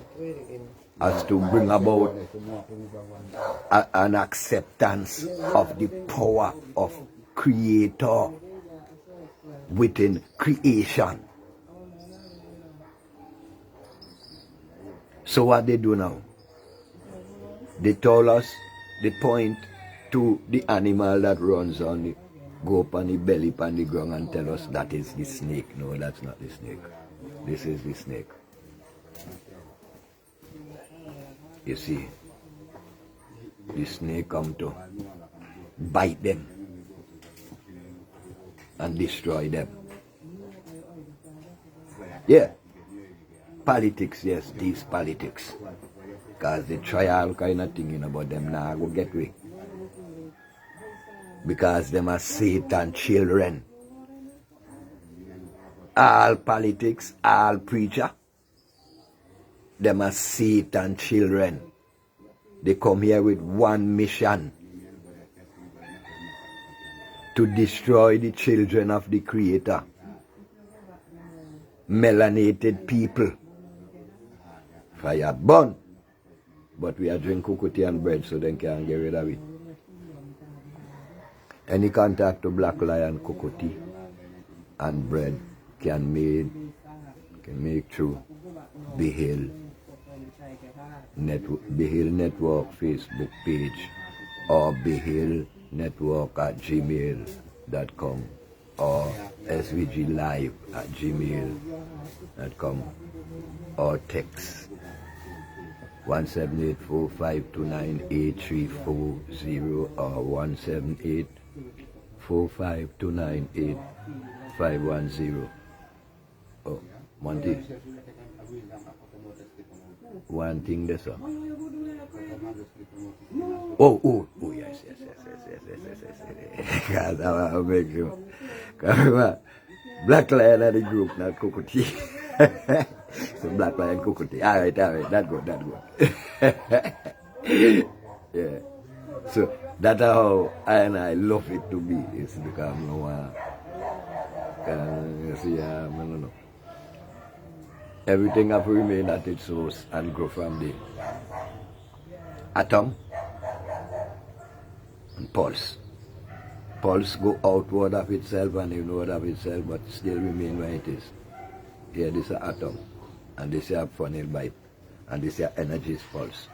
as to bring about an acceptance of the power of Creator within creation. So what they do now? They told us, they point to the animal that runs on the, go up on the belly on the ground and tell us that is the snake. No, that's not the snake. This is the snake. You see, the snake come to bite them and destroy them. Yeah. Politics, yes, these politics. Because they try all kind of thing about them now go get away. Because them are Satan children. All politics, all preacher, them are Satan children. They come here with one mission: to destroy the children of the Creator. Melanated people. Fire burn. But we are drink cocoa and bread so they can't get rid of it. Any contact to Black Lion cocoa tea and bread can make through Behill Network Facebook page or Behill Network at gmail.com or svglive@gmail.com or text 178-4529-8340 or 178-4529-8510. Oh, Monty. One thing that's all. Oh, yes. God, I'll make sure. Black Lion at the group, not cocoa tea. So Black Lion cocoa tea. All right, that good. Yeah. So that's how I love it to be. It's because I don't know. Everything have remained at its source and grow from the atom and pulse. Pulse go outward of itself and inward of itself, but still remain where it is. Here this is an atom, and this is a funnel pipe, and this is energy pulse.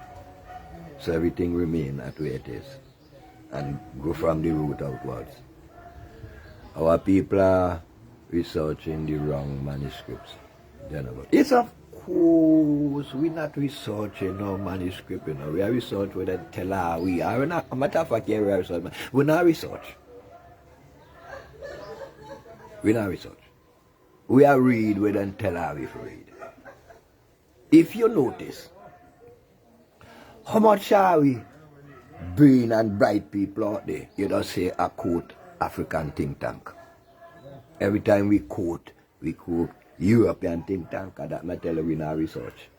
So everything remain at where it is, and go from the root outwards. Our people are researching the wrong manuscripts. Yes, of course, we're not researching no manuscript, We are researching with a teller. We are not, a matter of fact, we are researching. We're not research. We not research. We are read with a teller we read. If you notice, how much are we brilliant and bright people out there? You just say a quote African think tank. Every time we quote European think tank, that might tell you we not research.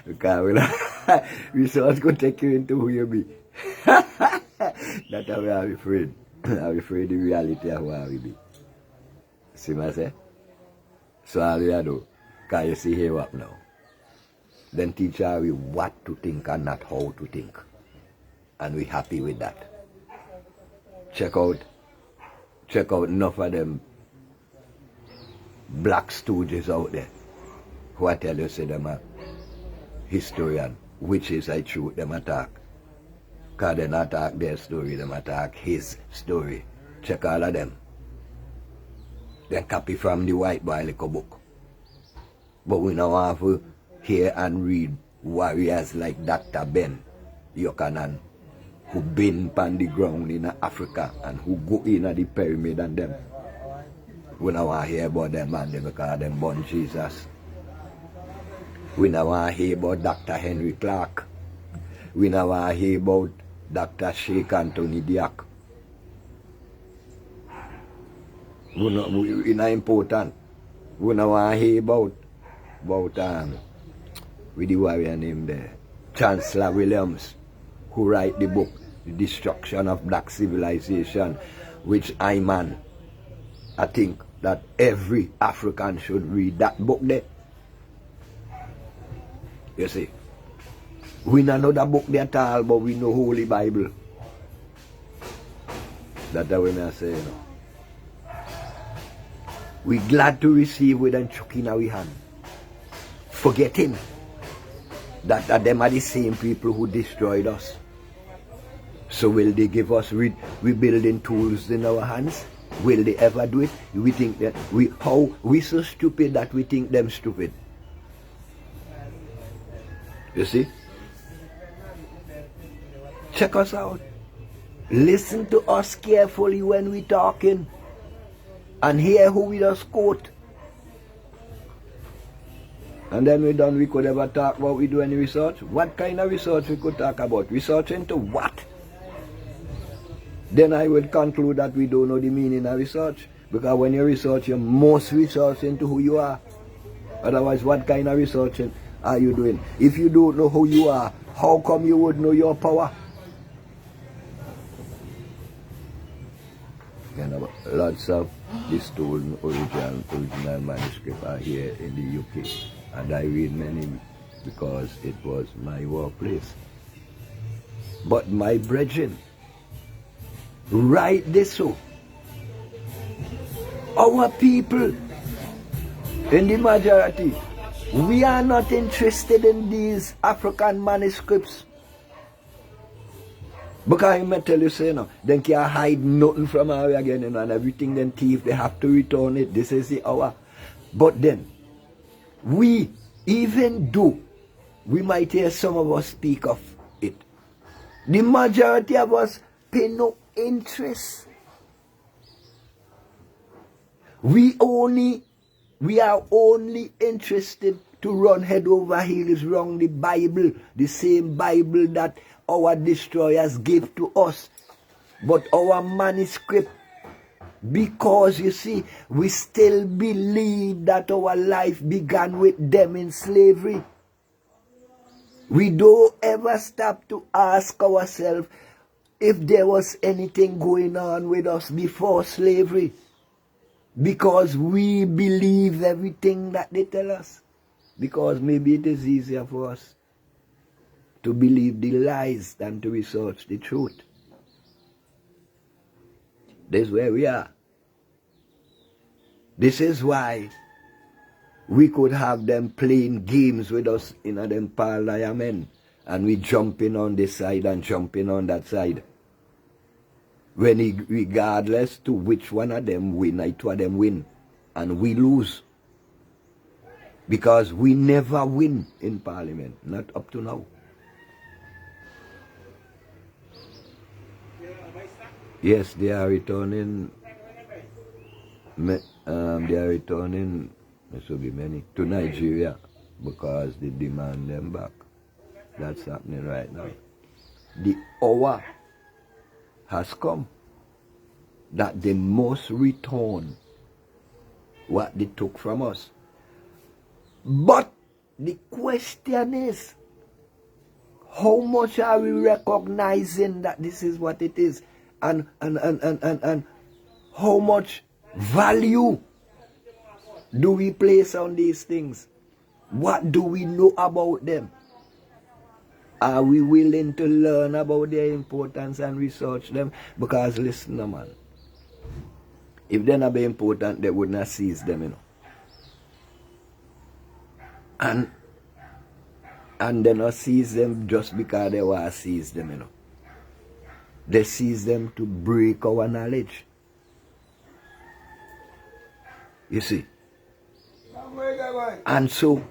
Because resource could take you into who you be. That's how I'm afraid. I'm afraid the reality of who we be. See what I say? So all we do, can you see here up now? Then teach her we what to think and not how to think. And we happy with that. Check out enough of them black stooges out there who I tell you say them a historian, which is I truth them attack. Because they not attack their story, them attack his story. Check all of them. Then copy from the white boy like a book. But we now have to hear and read warriors like Dr. Ben Yokanan, who been on the ground in Africa and who go in at the pyramid and them. We now want to hear about them and them because them born Jesus. We now want to hear about Dr. Henry Clark. We now want to hear about Dr. Sheikh Anthony Diak. It's not important. We now want to hear about with the warrior name there, Chancellor Williams, who write the book, The Destruction of Black Civilization, which I think that every African should read that book there. You see, we don't know the book there at all, but we know Holy Bible. That's the way I say, you know. We glad to receive with them chuck in our hand. Forgetting that them are the same people who destroyed us. So will they give us rebuilding tools in our hands? Will they ever do it? We think that we so stupid that we think them stupid. You see? Check us out. Listen to us carefully when we talking. And hear who we just quote. And then we done, we could ever talk about we do any research. What kind of research we could talk about? Research into what? Then I would conclude that we don't know the meaning of research. Because when you research, you must research into who you are. Otherwise, what kind of research are you doing? If you don't know who you are, how come you would know your power? Lots of the stolen original manuscript are here in the UK. And I read many because it was my workplace. But my brethren, write this so. Our people, in the majority, we are not interested in these African manuscripts. Because I may tell you, say, no, they can't hide nothing from our again, you know, and everything then thief, they have to return it. This is the hour. But then, we, even though we might hear some of us speak of it, the majority of us pay no interest. We are only interested to run head over heels wrong the Bible, the same Bible that our destroyers gave to us. But our manuscript, because you see, we still believe that our life began with them in slavery. We don't ever stop to ask ourselves if there was anything going on with us before slavery. Because we believe everything that they tell us. Because maybe it is easier for us to believe the lies than to research the truth. This is where we are. This is why we could have them playing games with us in them parliament, and we jumping on this side and jumping on that side. When regardless to which one of them win, or two of them win, and we lose. Because we never win in parliament, not up to now. Yes, they are returning. There should be many, to Nigeria because they demand them back. That's happening right now. The hour has come that they must return what they took from us. But the question is, how much are we recognizing that this is what it is? And how much value do we place on these things? What do we know about them? Are we willing to learn about their importance and research them? Because listen, man, if they're not be important, they would not seize them, you know. And they not seize them just because they want to seize them, you know. They seize them to break our knowledge. You see? And so,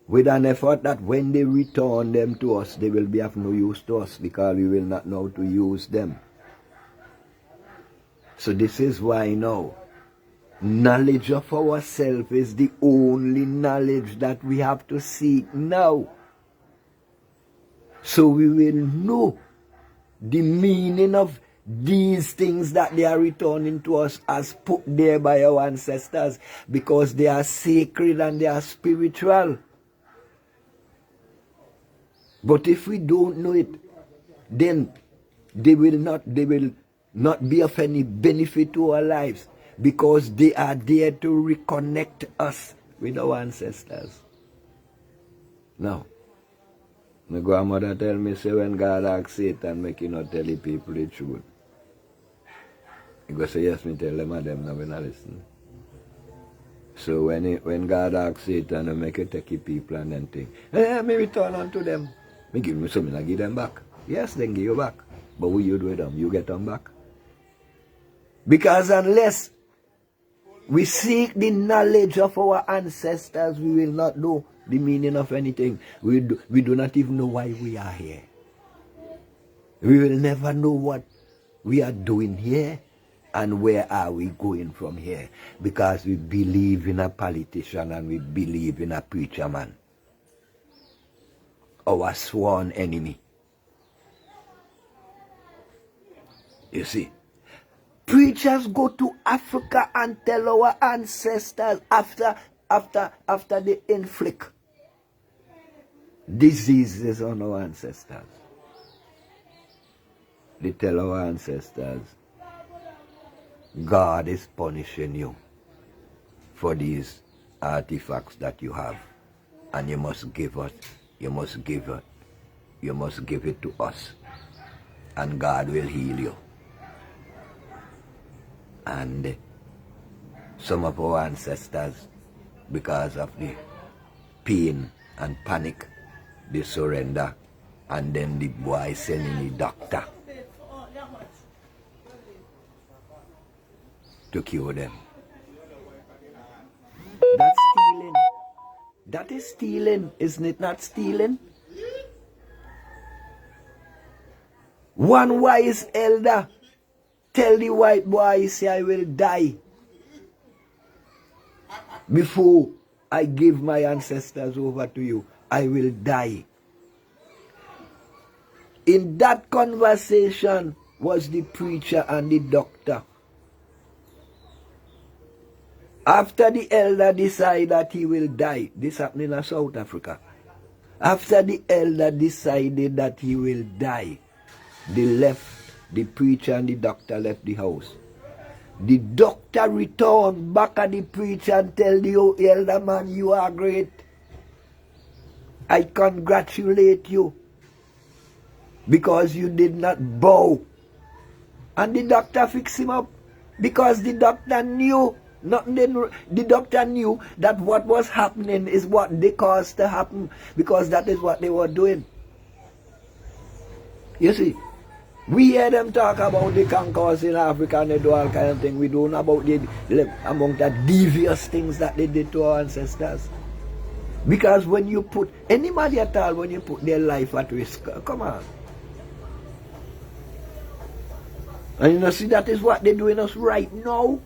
with an effort that when they return them to us, they will be of no use to us because we will not know how to use them. So this is why now, knowledge of ourselves is the only knowledge that we have to seek now. So we will know the meaning of these things that they are returning to us as put there by our ancestors, because they are sacred and they are spiritual. But if we don't know it, then they will not be of any benefit to our lives, because they are there to reconnect us with our ancestors. Now, my grandmother tell me, say when God asks Satan, make you not tell the people the truth. He go say, yes, me tell them, and them not gonna listen. So when God asks Satan, to make you take the people and then think, hey, me return unto them. Me give me something, I give them back. Yes, then give you back. But what you do with them? You get them back. Because unless we seek the knowledge of our ancestors, we will not know the meaning of anything. We do not even know why we are here. We will never know what we are doing here and where are we going from here, because we believe in a politician and we believe in a preacher man, our sworn enemy. You see, preachers go to Africa and tell our ancestors after they inflict diseases on our ancestors. They tell our ancestors, God is punishing you for these artifacts that you have, and you must give it to us, and God will heal you. And some of our ancestors, because of the pain and panic, they surrender, and then the boy sending the doctor to cure them. That's stealing. That is stealing, isn't it not stealing? One wise elder tell the white boy, say, I will die before I give my ancestors over to you. I will die. In that conversation was the preacher and the doctor. After the elder decided that he will die, this happened in South Africa. After the elder decided that he will die, the preacher and the doctor left the house. The doctor returned back at the preacher and tell the elder man, you are great. I congratulate you because you did not bow. And the doctor fixed him up because the doctor knew the doctor knew that what was happening is what they caused to happen, because that is what they were doing. You see, we hear them talk about the conquerors in Africa and they do all kind of things. We don't know about among the devious things that they did to our ancestors. Because when you put anybody at all, when you put their life at risk, come on. And you know, see, that is what they're doing us right now.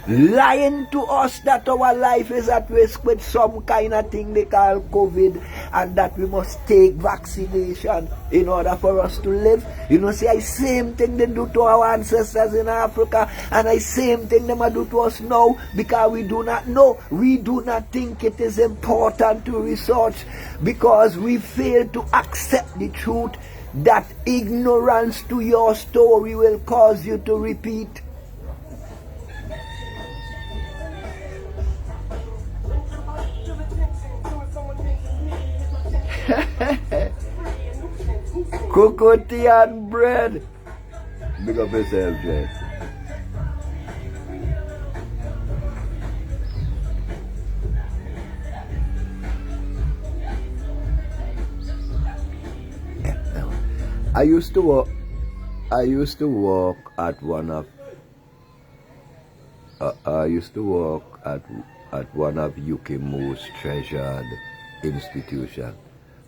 lying to us that our life is at risk with some kind of thing they call COVID, and that we must take vaccination in order for us to live. You know, see, I same thing they do to our ancestors in Africa, and I same thing they might do to us now, because we do not know. We do not think it is important to research, because we fail to accept the truth that ignorance to your story will cause you to repeat. Cocoa and bread. Big up yourself, Jay. I used to work at one of UK most treasured institutions.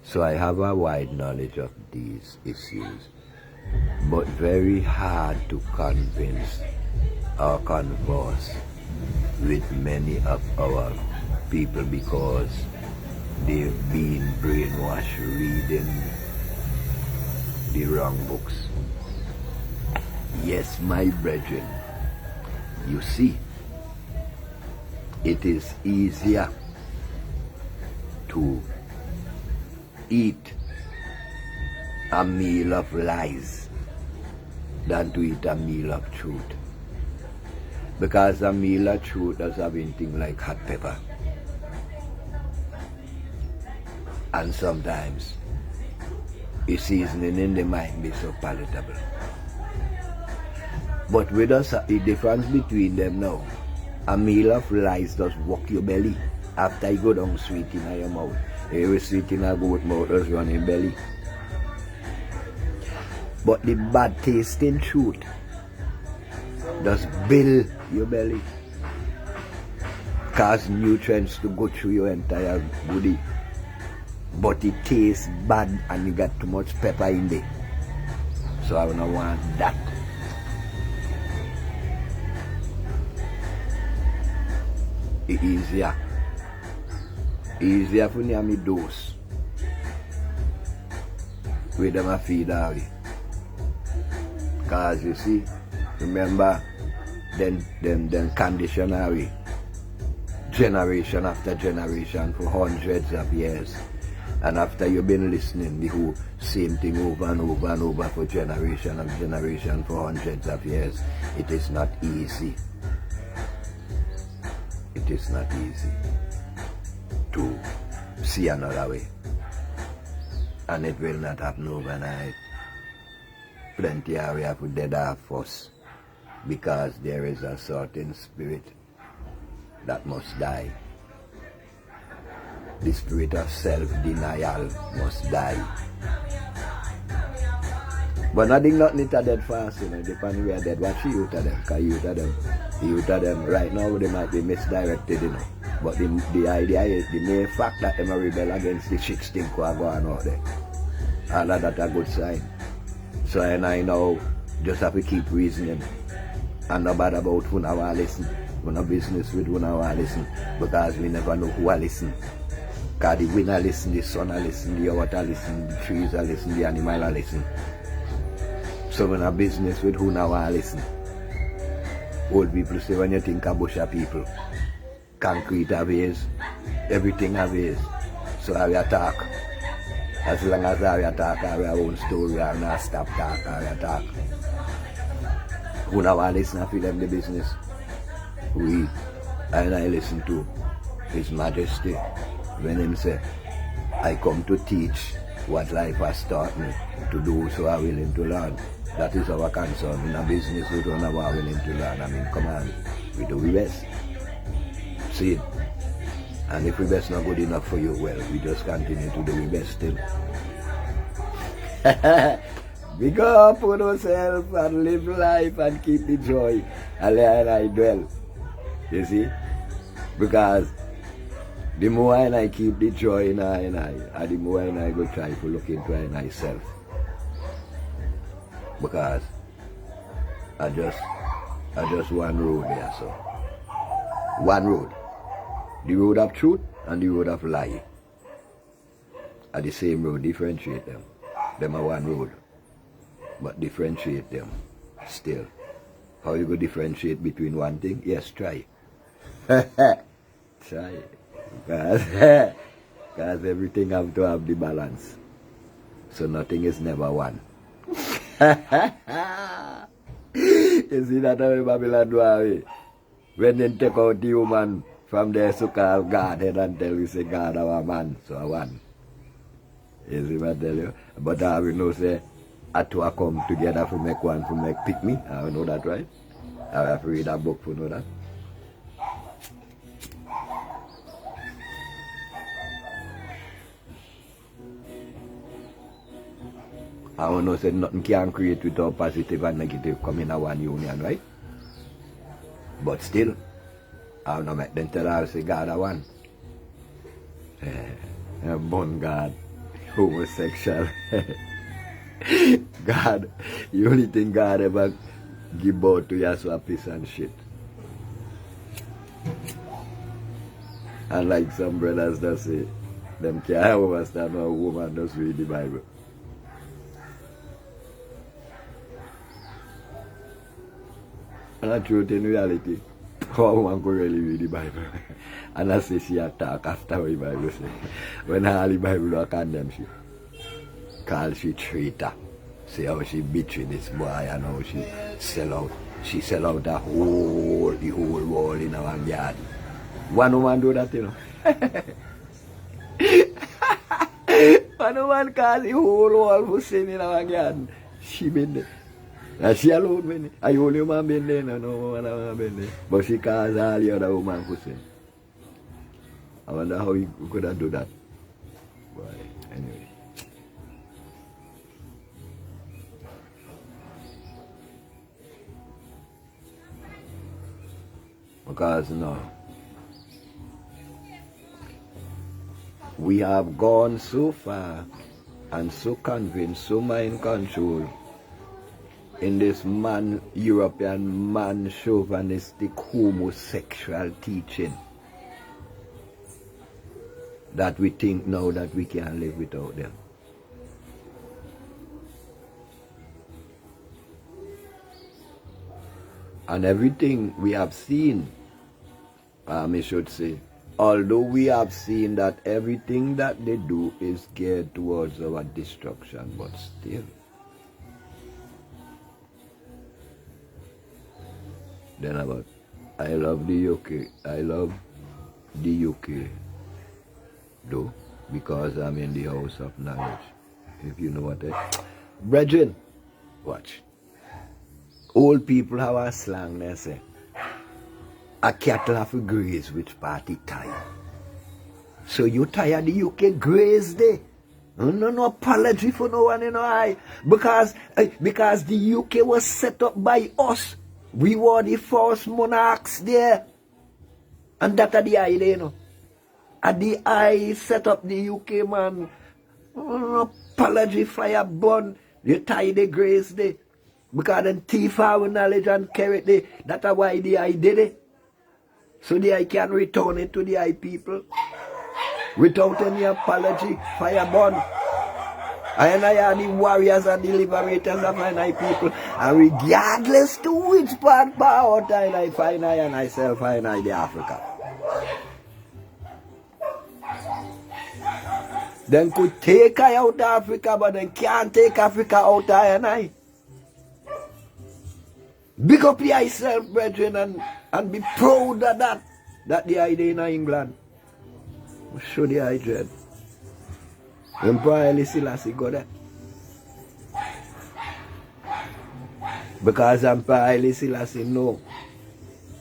So I have a wide knowledge of these issues, but very hard to convince or converse with many of our people, because they've been brainwashed reading the wrong books. Yes, my brethren, you see, it is easier to eat a meal of lies than to eat a meal of truth, because a meal of truth does have anything like hot pepper, and sometimes the seasoning in them might be so palatable. But with us, the difference between them now, a meal of lies does walk your belly after you go down sweet in your mouth. Every sweet in a goat mouth does run in belly. But the bad tasting truth does build your belly, cause nutrients to go through your entire body. But it tastes bad and you got too much pepper in there. So I don't want that. It's easier for me dose with them a feed away. Cause you see, remember, then condition away generation after generation for hundreds of years. And after you've been listening the whole same thing over and over and over for generation and generation for hundreds of years, it is not easy. It is not easy to see another way. And it will not happen overnight. Plenty of we have to dead off us, because there is a certain spirit that must die. The spirit of self-denial must die. But nothing is dead fast, you know, depending where dead. Watch the youth of them, because the youth of them right now, they might be misdirected, you know. But the idea is, the main fact that they rebel against the shit stink who are going out there. All of that a good sign. So and I now just have to keep reasoning. And not bad about who now listen. We no business with who now listen, because we never know who will listen. Because the wind will listen, the sun will listen, the water will listen, the trees will listen, the animal will listen. So we no business with who now listen. Old people say, when you think of bush of people, concrete have ears, everything have ears. So how we attack. As long as we attack our own story, we are not stop talk or we attack. Who now listen to them the business? We and I listen to His Majesty when him say, I come to teach what life has taught me to do, so I'm willing to learn. That is our concern. In a business we don't know are willing to learn. I mean, come on, we do our best. See it. And if we best not good enough for you, well, we just continue to do our best still. Big up on ourselves and live life and keep the joy. And I dwell. You see? Because the more I keep the joy in I, and the more I go try to look into myself. Because I just one road there, so One road. The road of truth and the road of lie are the same road. Differentiate them. Them are one road. But differentiate them still. How you go differentiate between one thing? Yes, try. Try. Because everything have to have the balance. So nothing is never one. You see that how Babylon do away? When they take out the human from their so-called Godhead and tell you say God our man, so a one. You see what I tell you? But I will know say I two are come together to make one to make pick me. I know that, right? I have to read a book to know that. I don't know say nothing can create without positive and negative come in a one union, right? But still, I don't know make them tell us say God a one. Born God, homosexual. God, you only think God ever give birth to your swappies and shit. And like some brothers that say, them can't understand how a woman does read the Bible. And the truth in reality, how a woman could really read the Bible. And I say she attack after what the Bible say. When all the Bible don't condemn she. Call she traitor. See how she betray this boy and how she sell out. She sell out the whole world in our yard. One woman do that, you know. One woman call the whole world for sin in our yard. She been there. And she alone been there. I only woman been there, no woman been there. But she calls all the other woman for sin. I wonder how he could have do that. But anyway. Because now we have gone so far and so convinced, so mind control in this European man chauvinistic homosexual teaching that we think now that we can't live without them. And everything we have seen, I should say, although we have seen that everything that they do is geared towards our destruction, but still. Then about, I love the UK. I love the UK, though, because I'm in the house of knowledge. If you know what I... Brethren, watch. Old people have a slang, they say. A cattle have to graze which party time. So you tired the UK graze day. No apology for no one in no eye. Because the UK was set up by us. We were the first monarchs there. And that are the eye there, you know. And the eye set up the UK, man. No apology fire burn. You tie the graze day. Because then thief our knowledge and carry it. That's why the eye did it. So the eye can return it to the eye people. Without any apology, fire burn. I are the warriors and the liberators of my eye people. And regardless to which part out I find I and I self find I the Africa. Then could take I out Africa, but then can't take Africa out I and I. Big up yourself, brethren, and be proud of that the idea in England. Show the eye dread. Emperor Haile Selassie got that. Because Emperor Haile Selassie know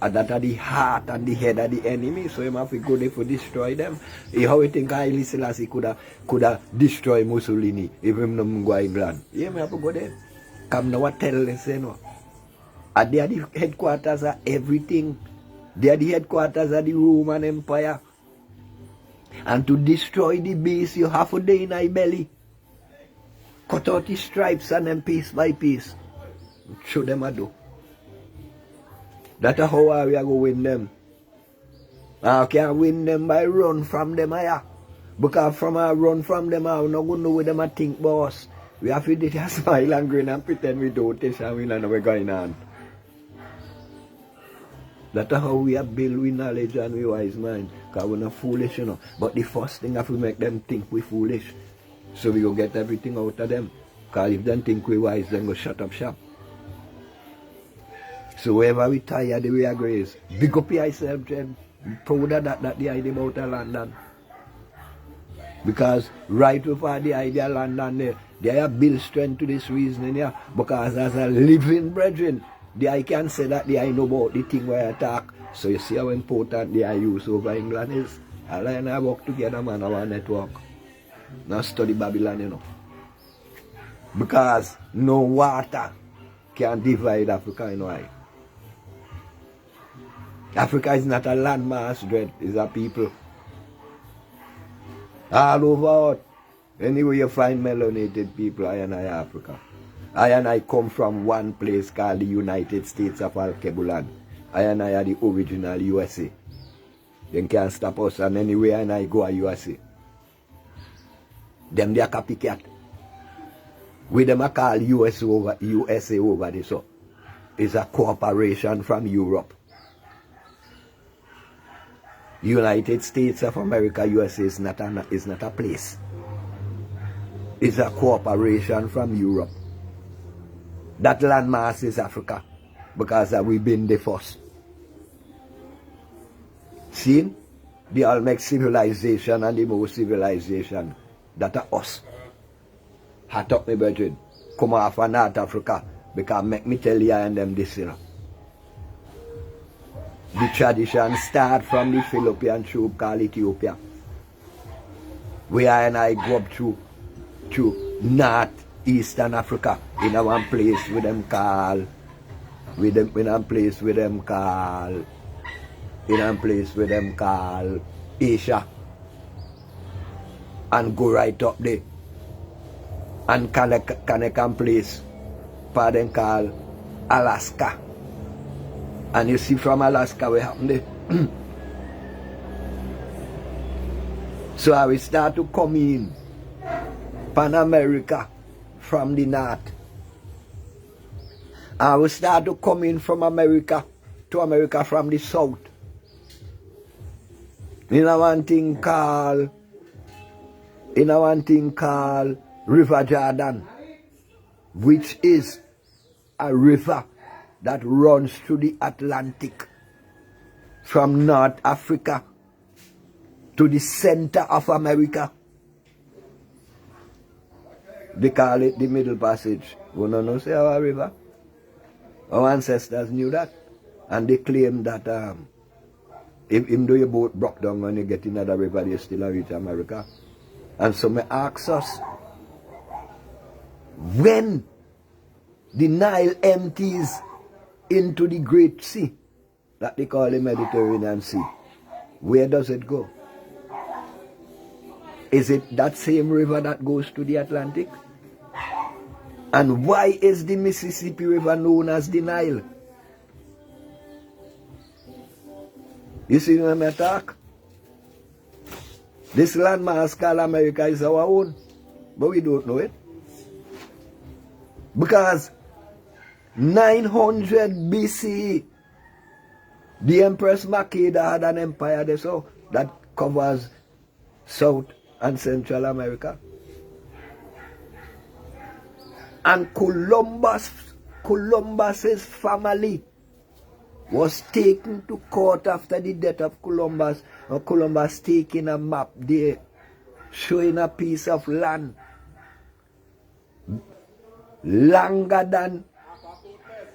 that are the heart and the head of the enemy, so he have to go there to destroy them. How you think Haile Selassie could have destroyed Mussolini if him not go to England? Yeah, me have to go there. Come now tell them say no. And they are the headquarters of everything. They are the headquarters of the Roman Empire. And to destroy the beast, you have to day in thy belly. Cut out the stripes and then piece by piece. Show them a do. That's how we are going to win them. I can win them by run from them higher. Because from a run from them, I don't know what them a think, boss. We have to just smile and grin and pretend we don't test and we don't know what's going on. That's how we are built with knowledge and with wise mind. Because we're not foolish, you know. But the first thing is we make them think we're foolish. So we go get everything out of them. Because if they think we're wise, then go shut up shop. So wherever we tired, we are grace. Big up yourself, Jen. Proud of that the idea about London. Because right before the idea of London, they have built strength to this reasoning here. Because as a living brethren, I can say that I know about the thing where I talk. So you see how important the use over England is. Allah and I work together, man, our network. Now study Babylon, you know. Because no water can divide Africa, you know. Africa is not a landmass, dread. It's a people. All over. Anyway, you find melanated people, I and I Africa. I and I come from one place called the United States of Alkebulan. I and I are the original USA. They can't stop us, and anyway, and I go a USA. Them they are copycat. With them I call USA over this. So it's a cooperation from Europe. United States of America, USA is not a place. It's a cooperation from Europe. That landmass is Africa because we've been the first. See? They all make civilization and the most civilization. That are us. Hat up, my brethren. Come off of North Africa because make me tell you and them this, you know. The tradition start from the Philippine troop called Ethiopia. Where I go up to North Eastern Africa in a one place with them call Asia, and go right up there and Kanekan place for them call Alaska. And you see from Alaska what happened there. So I will start to come in Pan America from the north. I will start to come in from America to America from the south. In a one thing called River Jordan, which is a river that runs through the Atlantic from North Africa to the center of America. They call it the Middle Passage. You know, say our river. Our ancestors knew that. And they claim that even though your boat broke down when you get in another river, you still reach America. And so may ask us, when the Nile empties into the Great Sea, that they call the Mediterranean Sea, where does it go? Is it that same river that goes to the Atlantic? And why is the Mississippi River known as the Nile? You see when I talk? This landmass called America is our own, but we don't know it. Because 900 BC, the Empress Makeda had an empire there, so that covers South and Central America. And Columbus's family was taken to court after the death of Columbus. And Columbus taking a map there, showing a piece of land longer than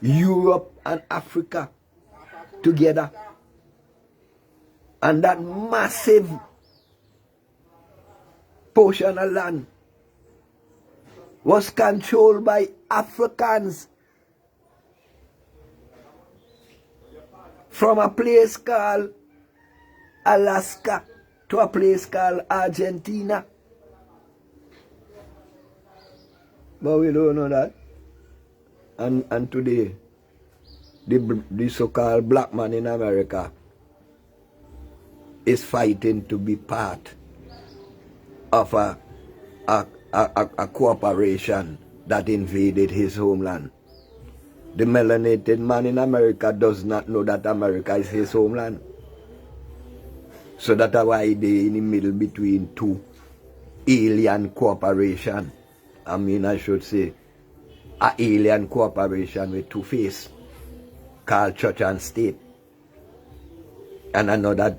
Europe and Africa together. And that massive portion of land was controlled by Africans from a place called Alaska to a place called Argentina. But we don't know that. And today, the so-called black man in America is fighting to be part of a corporation that invaded his homeland. The melanated man in America does not know that America is his homeland. So that's why they in the middle between two alien corporation. I mean, I should say, an alien corporation with two faces, called church and state. And I know that,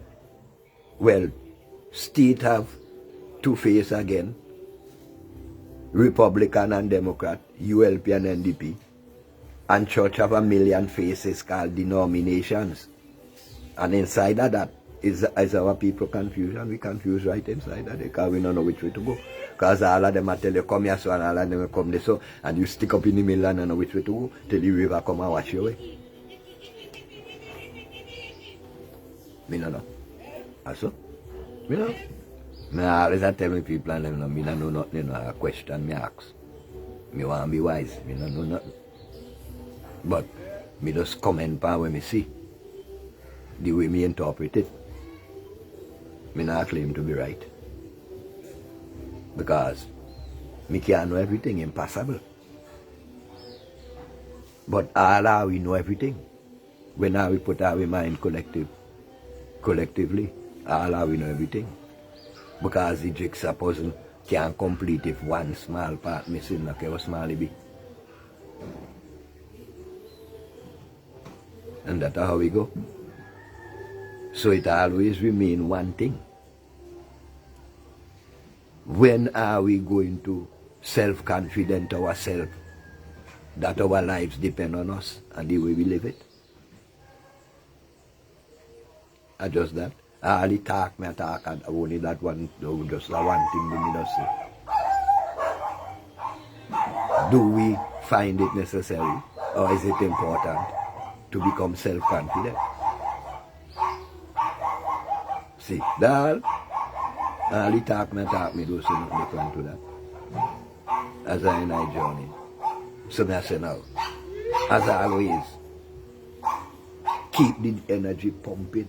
well, state have two faces again, Republican and Democrat, ULP and NDP. And church have a million faces called denominations. And inside of that is our people confusion. We confuse right inside of it because we don't know which way to go. Because all of them are tell you come here so and all of them will come there so and you stick up in the middle and don't know which way to go till the river come and wash you away. Me no know. Also? Me no know. Me always tell me people and them know me no know nothing, no a question me ask. Me want to be wise, me no know nothing. But me just comment on when me see the way me interpret it. Me not claim to be right. Because me can't know everything, impossible. But all we know everything. When we put our mind collectively, all we know everything. Because the jigsaw puzzle can't complete if one small part missing, like how small it be. And that's how we go. So it always remain one thing. When are we going to self-confident ourselves that our lives depend on us and the way we live it? I just that. I only talk, and only that one, just that one thing we need to say. Do we find it necessary or is it important to become self-confident? See, that all talk, me do something different to that. As I in my journey. So I say now, as always, keep the energy pumping.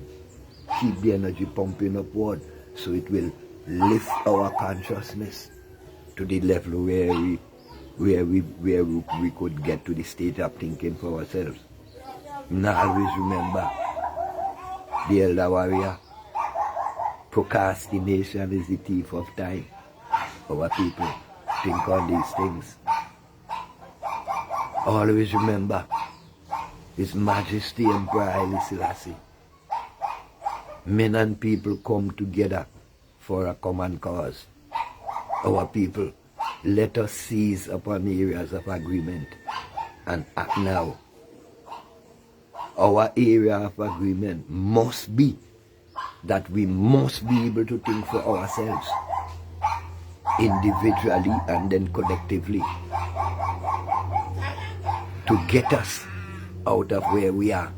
Keep the energy pumping upward so it will lift our consciousness to the level where we could get to the state of thinking for ourselves. Now always remember the elder warrior. Procrastination is the thief of time. Our people think on these things. Always remember His Majesty Emperor Haile Selassie. Men and people come together for a common cause. Our people, let us seize upon areas of agreement and act now. Our area of agreement must be that we must be able to think for ourselves, individually and then collectively, to get us out of where we are.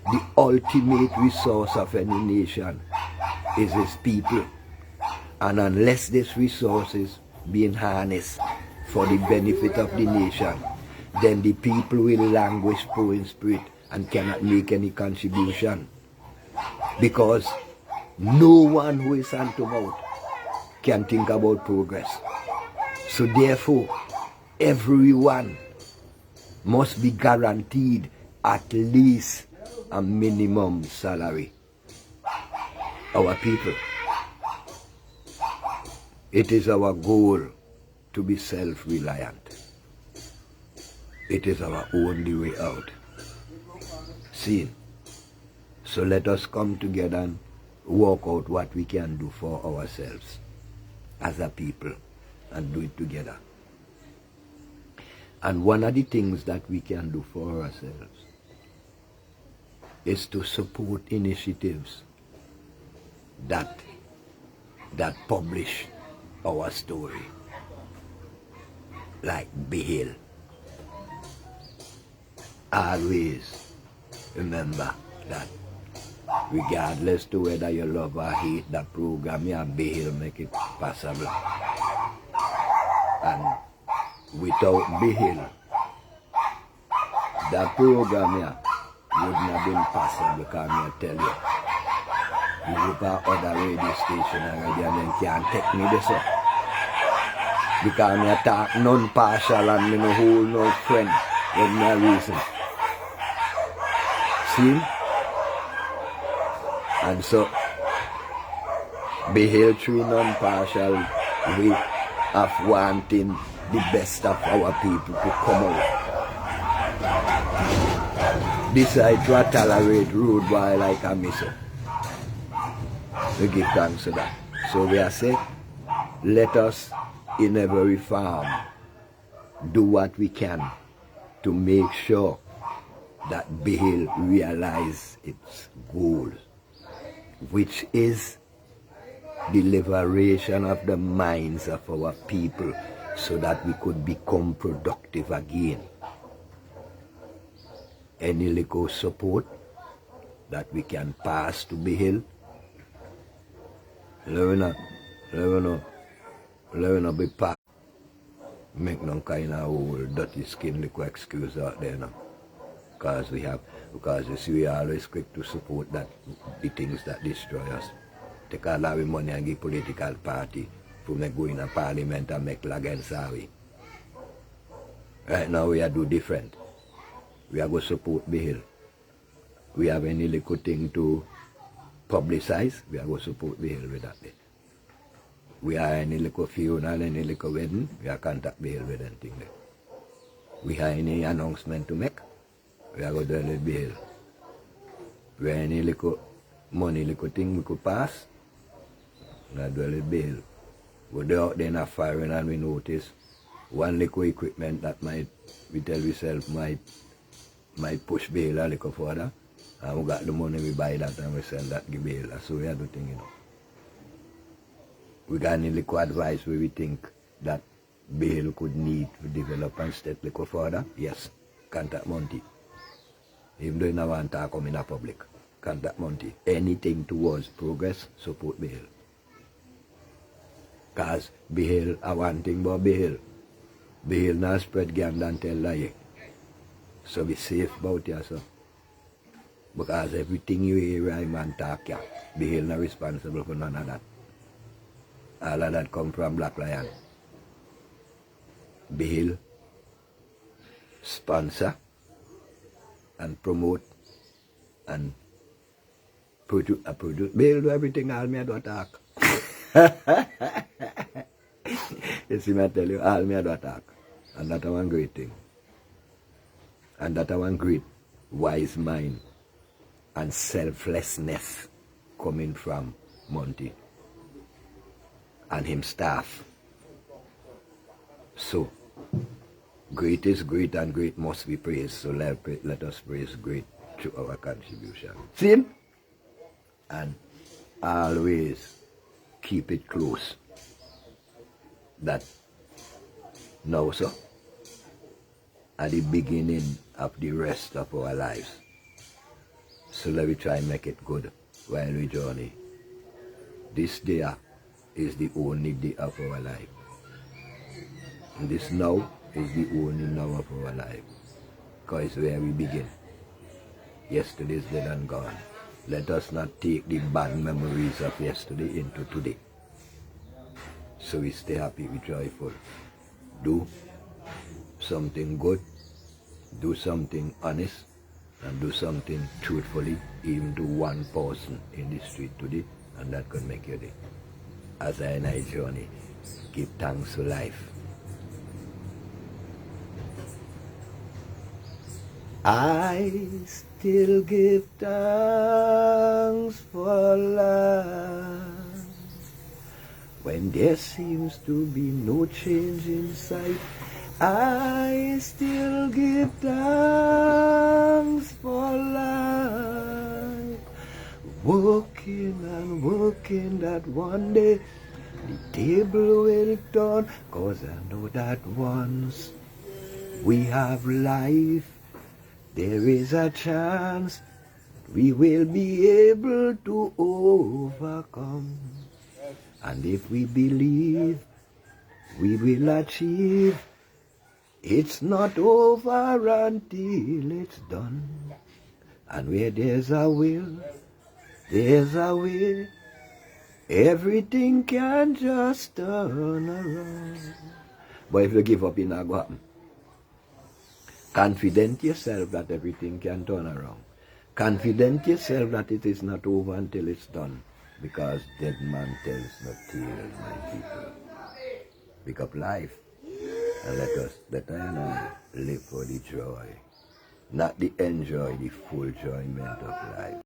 The ultimate resource of any nation is its people, and unless this resource is being harnessed for the benefit of the nation, then the people will languish poor in spirit and cannot make any contribution. Because no one who is hand to mouth can think about progress. So therefore, everyone must be guaranteed at least a minimum salary. Our people, it is our goal to be self-reliant. It is our only way out. See? So let us come together and work out what we can do for ourselves as a people and do it together. And one of the things that we can do for ourselves is to support initiatives that publish our story, like Behil. Always remember that regardless to whether you love or hate that program, your Behil make it possible. And without Behil, that program wouldn't have been possible, because I tell you, We look at other radio station already and then can't take me this up. Because me attack non-partial and me no hold no friend with no reason. See? And so, be held through non-partial way of wanting the best of our people to come out. Decide to tolerate rude boy like a miso. We give thanks to that. So we are saying, let us in every farm do what we can to make sure that Behil realize its goal, which is the liberation of the minds of our people so that we could become productive again. Any little support that we can pass to Behil, let me not be packed. Make no kind of old dirty skin little excuse out there now. Because you see we are always quick to support that the things that destroy us. Take all our money and give political party to make go in a parliament and make law against our way. Right now we are do different. We are going to support Behil. We have any little thing to publicize, we are going to support Behil with that. We have any little funeral, any little wedding, we are contact Behil with anything there. We have any announcement to make, we are going to do it with Behil. We have any little money, little thing we could pass, we are going to do it with Behil. We go out there in a firing and we notice one little equipment that might, we tell ourselves, might push Behil a little further. And we got the money, we buy that and we sell that to Behil. That's how we are doing, you know. We got any little advice where we think that Behil could need to develop and step a little further? Yes, contact Monty. Even though you don't want to come in the public, contact Monty. Anything towards progress, support Behil. Because Behil, I want thing about Behil. Behil not spread gander and tell lie. So be safe about yourself. Because everything you hear I man talk, yeah, Behil not responsible for none of that. All of that come from Black Lion. Behil sponsor and promote and produce. Behil do everything, all me do talk. You see me tell you, all me do talk. And that's one great thing. And that's one great wise mind and selflessness coming from Monty and him staff. So, great is great and great must be praised. So let us praise great to our contribution. See him? And always keep it close. That now, sir, at the beginning of the rest of our lives. So let me try and make it good while we journey. This day is the only day of our life. And this now is the only now of our life. Because it's where we begin. Yesterday is dead and gone. Let us not take the bad memories of yesterday into today. So we stay happy, we joyful. Do something good, do something honest, and do something truthfully, even to one person in the street today, and that could make your day. As I and I journey, give thanks for life. I still give thanks for life. When there seems to be no change in sight, I still give thanks for life. Working and working that one day the table will turn, 'cause I know that once we have life, there is a chance we will be able to overcome. And if we believe, we will achieve. It's not over until it's done. And where there's a will, There's a way. Everything can just turn around. But if you give up, it's not going to happen. Confident yourself that everything can turn around. Confident yourself that it is not over until it's done. Because dead man tells no tales, my people. Pick up life and let us live for the joy. Not the enjoy, the full enjoyment of life.